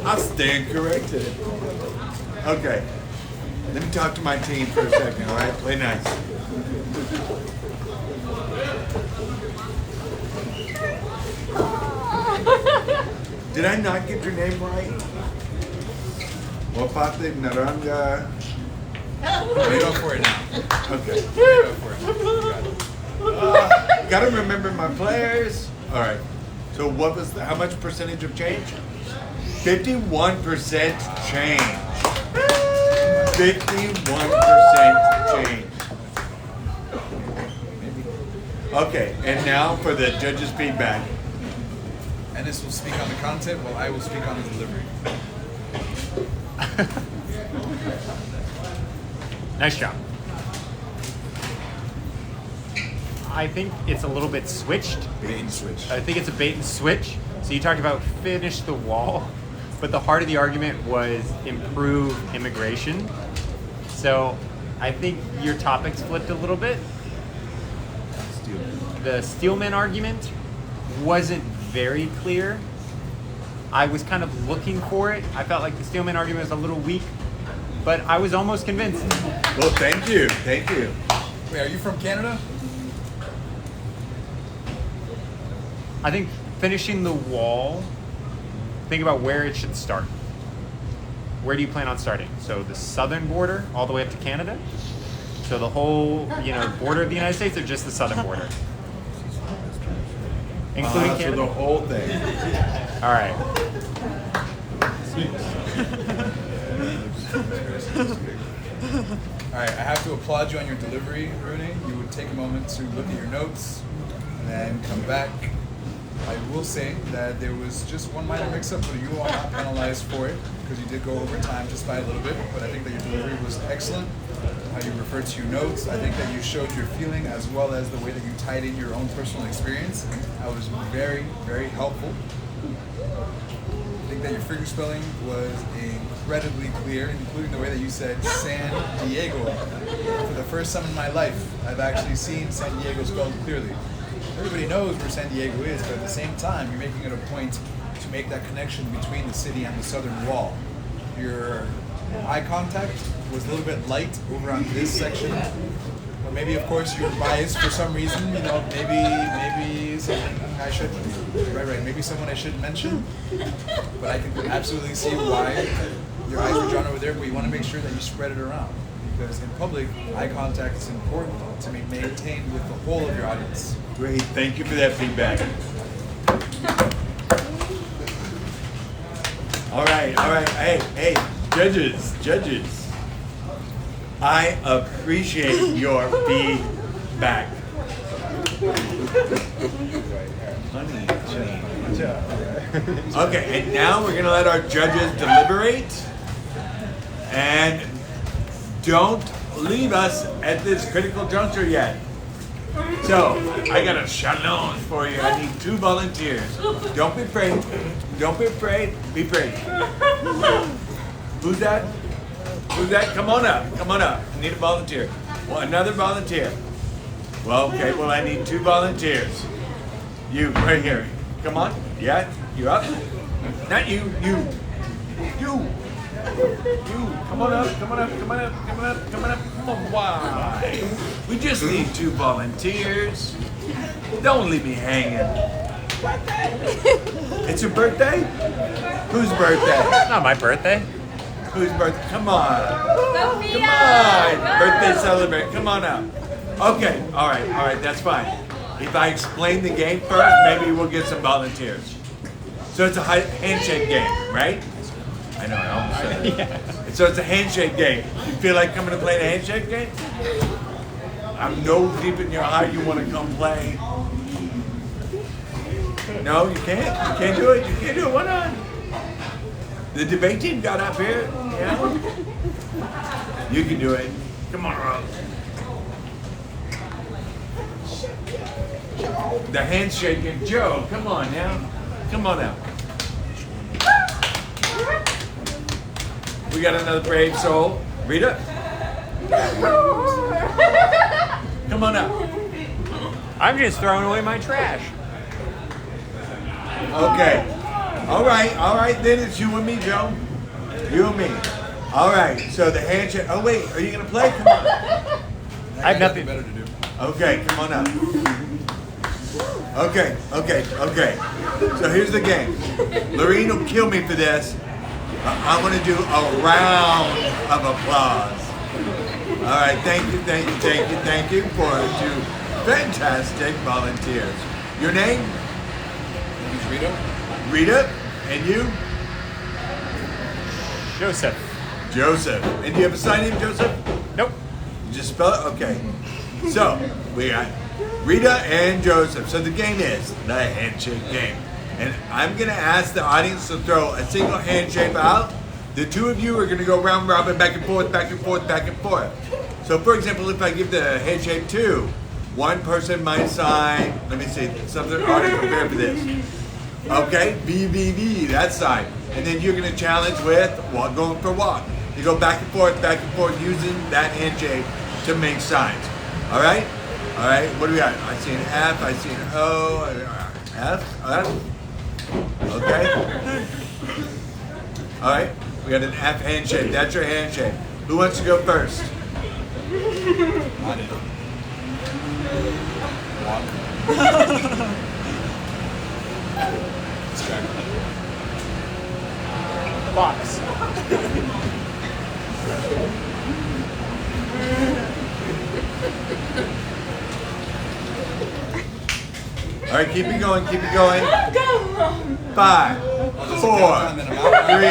I stand corrected. Okay. Let me talk to my team for a second, all right? Play nice. Did I not get your name right? Wapate Naranga. Wait up for it now. Okay. Wait up for it. You got it. Gotta remember my players. All right. So what was how much percentage of change? 51% change. 51% change. Okay, and now for the judges' feedback. Ennis will speak on the content while I will speak on the delivery. Nice job. I think it's a little bit switched. Bait and switch. I think it's a bait and switch. So you talked about finish the wall, but the heart of the argument was improve immigration. So I think your topics flipped a little bit. The Steelman argument wasn't very clear. I was kind of looking for it. I felt like the Steelman argument was a little weak, but I was almost convinced. Well, thank you. Thank you. Wait, are you from Canada? I think finishing the wall, think about where it should start. Where do you plan on starting? So the southern border all the way up to Canada? So the whole, border of the United States, or just the southern border? Including So Canada? the whole thing. All right. All right, I have to applaud you on your delivery, Rooney. You would take a moment to look at your notes and then come back. I will say that there was just one minor mix-up, but you are not penalized for it because you did go over time just by a little bit. But I think that your delivery was excellent. How you referred to your notes, I think that you showed your feeling as well as the way that you tied in your own personal experience. That was very, very helpful. I think that your figure spelling was incredibly clear, including the way that you said San Diego. For the first time in my life, I've actually seen San Diego spelled clearly. Everybody knows where San Diego is, but at the same time, you're making it a point to make that connection between the city and the southern wall. Your eye contact was a little bit light over on this section. Or maybe, of course, you're biased for some reason. You know, maybe something I shouldn't. Right. Maybe someone I shouldn't mention. But I can absolutely see why your eyes were drawn over there. But you want to make sure that you spread it around, because in public, eye contact is important to be maintained with the whole of your audience. Great, thank you for that feedback. All right. Hey, judges. I appreciate your feedback. Honey. Okay, and now we're gonna let our judges deliberate. And don't leave us at this critical juncture yet. So, I got a challenge for you. I need 2 volunteers. Don't be afraid. Be brave. Who's that? Come on up. I need a volunteer. Well, another volunteer. Well, okay, I need 2 volunteers. You, right here. Come on. Yeah, you up? Not you. You. Come on up. Come on, why? We just need 2 volunteers. Don't leave me hanging. It's your birthday? Whose birthday? Not my birthday. Whose birthday? Come on. Birthday celebrate. Come on up. Okay, all right, that's fine. If I explain the game first, maybe we'll get some volunteers. So it's a handshake game, right? I know, I almost said it. Yeah. So it's a handshake game. You feel like coming to play the handshake game? I know deep in your heart you want to come play. No, you can't? You can't do it? You can't do it? Why not? The debate team got up here. Yeah? You can do it. Come on, Rob. The handshaking. Joe, come on now. Come on out. We got another brave soul. Rita? Come on up. I'm just throwing away my trash. Okay. All right, then it's you and me, Joe. You and me. All right, so the handshake. Oh, wait, are you going to play? Come on. I have nothing better to do. Okay, come on up. Okay. So here's the game. Lorene will kill me for this. I'm going to do a round of applause. All right, thank you for 2 fantastic volunteers. Your name? Rita? Rita, and you? Joseph. And do you have a sign name, Joseph? Nope. You just spell it? Okay. So, we got Rita and Joseph. So the game is the handshake game. And I'm going to ask the audience to throw a single handshake out. The 2 of you are going to go round robin, back and forth. So, for example, if I give the handshake to one person might sign, let me see, something already prepared for this. Okay, BBB, that side. And then you're going to challenge with going for walk. You go back and forth using that handshake to make signs. All right, what do we got? I see an F, I see an O, F. Okay. All right, we got an F handshake. That's your handshake. Who wants to go first? Box. All right, keep it going. 5, 4, 3,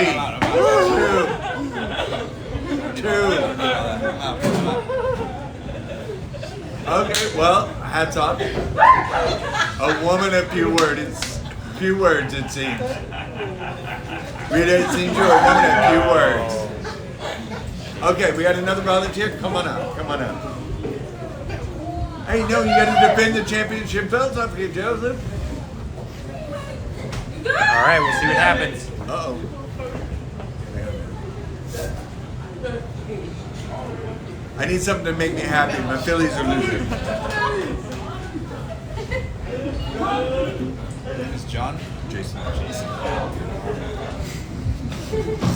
2. Okay, well, hats off. A woman of few words, it seems. Rita, it seems you're a woman of few words. Okay, we got another volunteer. Come on up. Hey, no, you got to defend the championship belts up here, Joseph. All right, we'll see what happens. Uh-oh. I need something to make me happy. My Phillies are losing. It's John. Jason.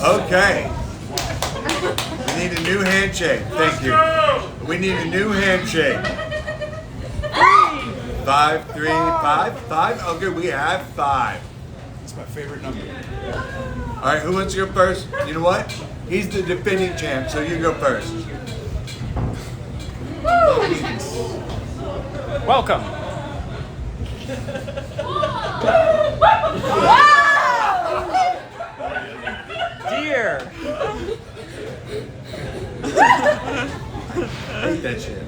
Okay. We need a new handshake. Thank you. We need a new handshake. 5, 3, 5, 5. Okay, we have 5. It's my favorite number. All right, who wants to go first? You know what? He's the defending champ, so you go first. Welcome. Dear. Hate that shit.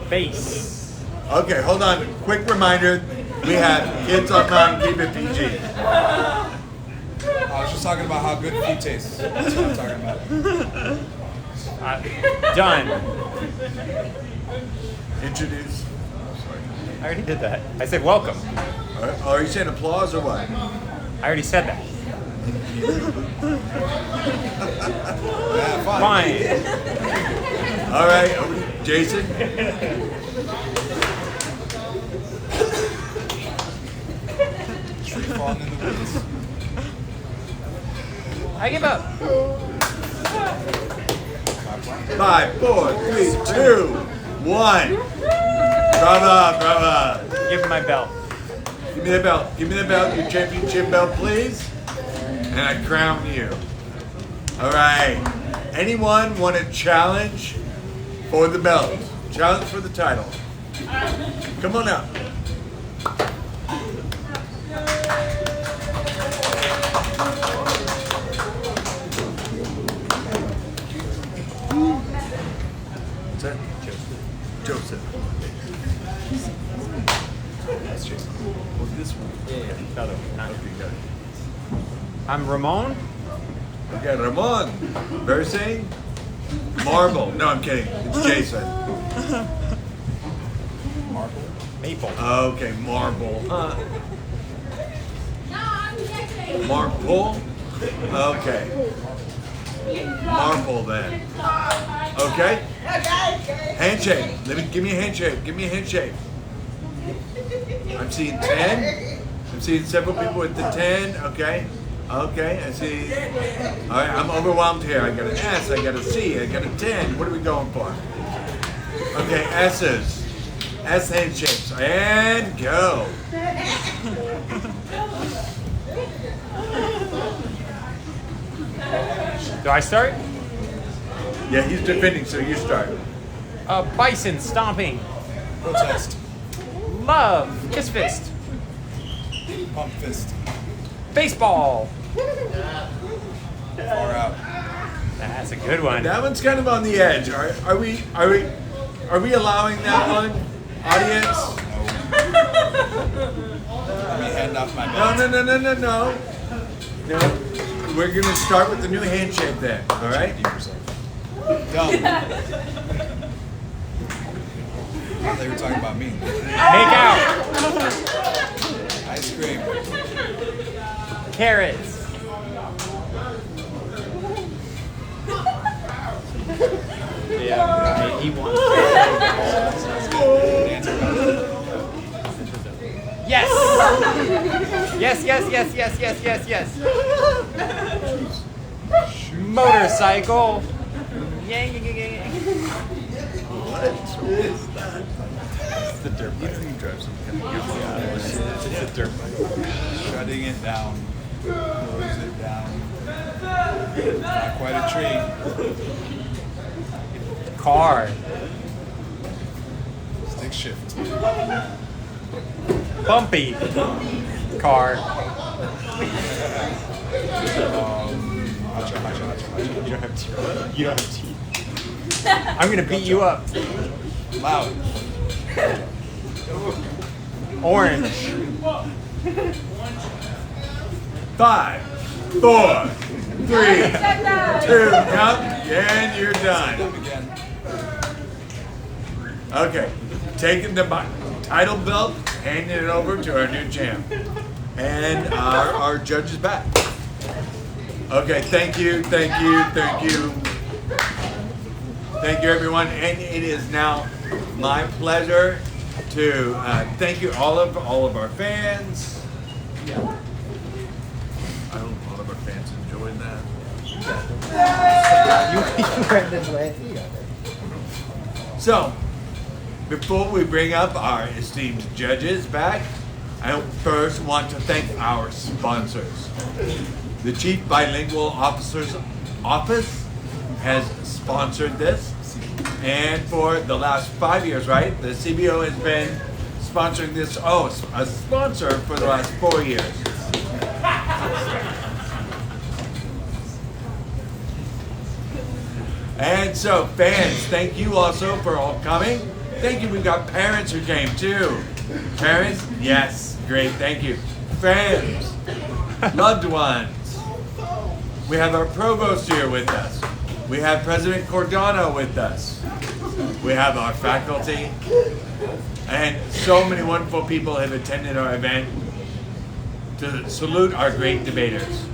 Face. Okay, hold on. Quick reminder: we have kids online. Keep it PG. I was just talking about how good food tastes. That's what I'm talking about. Done. Introduce. I already did that. I said welcome. All right. Are you saying applause or what? I already said that. Yeah, Fine. All right, Jason. Tree falling in the woods. I give up. 5, 4, 3, 2, 1. Brava, brava. Give him my belt. Give me the belt. Give me the belt. Your championship belt, please. And I crown you. All right. Anyone want a challenge for the belt? Challenge for the title. Come on out. What's that? Joseph. That's Jason. Well, this one. Yeah. Other one, not- Okay, got it. I'm Ramon. Okay, Ramon. Versing. Marble. No, I'm kidding. It's Jason. Marble. Maple. Okay, marble. Marble? Okay. Marble then. Okay? Handshake. Give me a handshake. Give me a handshake. I'm seeing 10. I'm seeing several people with the 10. Okay. Okay, I see. All right, I'm overwhelmed here. I got an S, I got a C, I got a 10. What are we going for? Okay, S's. S handshakes. And go. Do I start? Yeah, he's defending, so you start. Bison stomping. Protest. Love. Kiss fist. Pump fist. Baseball. Far out. That's a good one. That one's kind of on the edge. Are we allowing that one, audience? Let me hand off my No, belt. no, no, no, no, no. No. We're gonna start with the new handshake then. All right. Dumb. They were talking about me. Make out. Ice cream. Carrots. Yeah, he won. Yes. Yes, yes, yes, yes, yes, yes, yes. Motorcycle. Yeah, yeah, yeah, yeah. What is that? It's the dirt bike. You drive some kind of It's a dirt bike. Shutting it down. Close it down. It's not quite a tree. Car. Stick shift. Bumpy. Car. Hacha, hacha, hacha, hacha. You don't have teeth. You don't have teeth. I'm gonna beat you up. Loud. Orange. 5, 4, 3, 2, count, and you're done. Them again. Okay, taking the title belt, handing it over to our new champ, and our judge is back. Okay, thank you, thank you, thank you. Thank you, everyone. And it is now my pleasure to thank you all of our fans. I hope all of our fans enjoyed that. You read this way. So, before we bring up our esteemed judges back, I first want to thank our sponsors. The Chief Bilingual Officer's Office has sponsored this, and for the last 5 years, right? The CBO has been sponsoring this, a sponsor for the last 4 years. And so, fans, thank you also for all coming. Thank you. We've got parents who came too. Parents, yes, great, thank you. Friends, loved ones. We have our provost here with us. We have President Cordano with us. We have our faculty. And so many wonderful people have attended our event to salute our great debaters.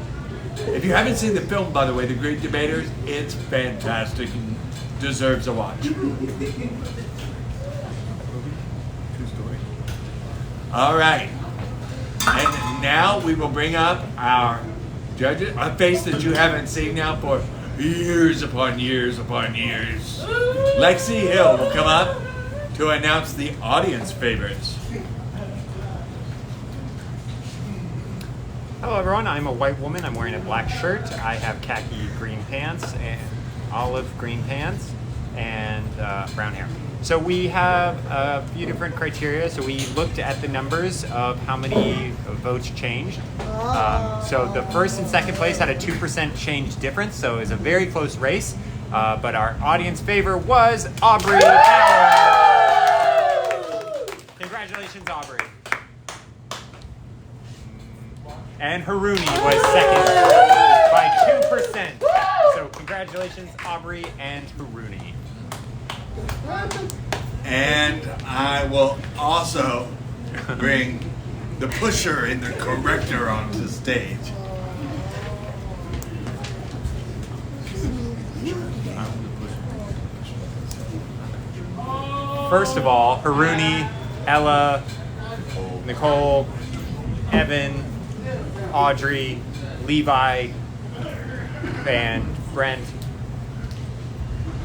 If you haven't seen the film, by the way, The Great Debaters, it's fantastic and deserves a watch. True story. All right. And now we will bring up our judges, a face that you haven't seen now for years upon years upon years. Lexi Hill will come up to announce the audience favorites. Hello everyone, I'm a white woman. I'm wearing a black shirt. I have khaki green pants and olive green pants and brown hair. So we have a few different criteria. So we looked at the numbers of how many votes changed. So the first and second place had a 2% change difference. So it was a very close race. But our audience favor was Aubrey Bauer. Congratulations, Aubrey. And Haruni was second by 2%. So congratulations, Aubrey and Haruni. And I will also bring the pusher and the corrector onto the stage. First of all, Haruni, Ella, Nicole, Evan, Audrey, Levi, and Brent.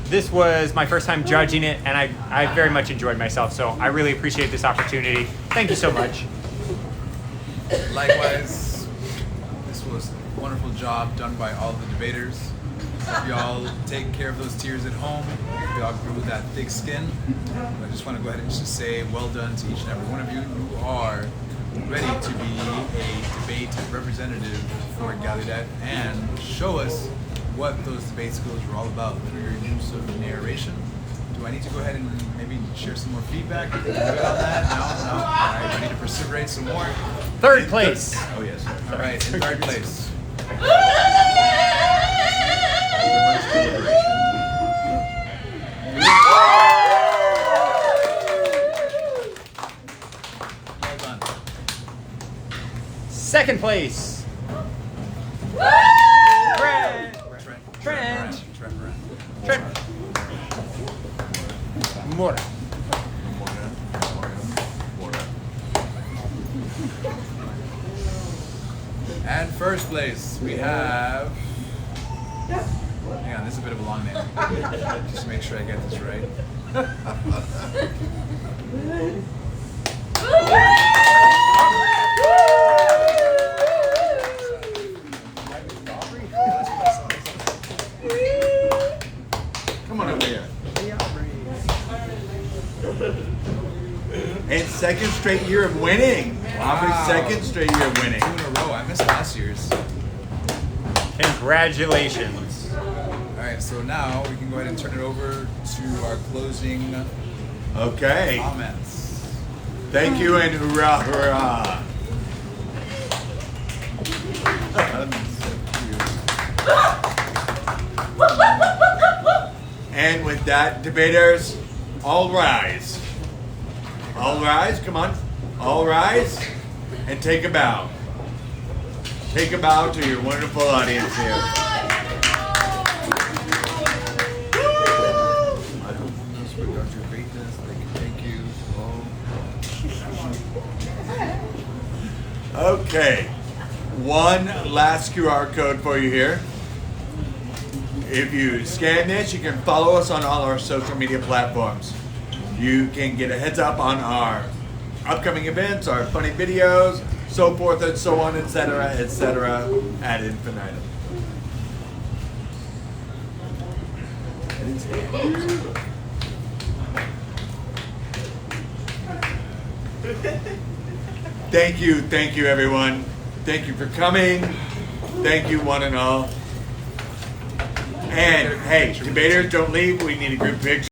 This was my first time judging it, and I very much enjoyed myself, so I really appreciate this opportunity. Thank you so much. Likewise, this was a wonderful job done by all the debaters. Y'all take care of those tears at home. Y'all grew that thick skin. I just want to go ahead and just say well done to each and every one of you who are ready to be a debate representative for Gallaudet and show us what those debate skills are all about through your use of narration. Do I need to go ahead and maybe share some more feedback? Good on that? No? All right, I need to precipitate some more. Third place. Oh, yes. All right, in third place. Well done. Second place. Trent. Mora. And first place, we have... Hang on, this is a bit of a long name. Just make sure I get this right. Come on over here. And second straight year of winning. Aubrey's second straight year of winning. 2 in a row. I missed last year's. Congratulations. All right, so now we can go ahead and turn it over to our closing Okay. comments. Thank you and hurrah, hurrah. And with that, debaters, all rise. All rise, come on. All rise and take a bow. Take a bow to your wonderful audience here. My humbleness regards your greatness. Thank you. Oh. Okay. One last QR code for you here. If you scan this, you can follow us on all our social media platforms. You can get a heads up on our upcoming events, our funny videos, so forth and so on, etc., ad infinitum. Thank you everyone. Thank you for coming. Thank you one and all. And hey, debaters, don't leave. We need a group picture.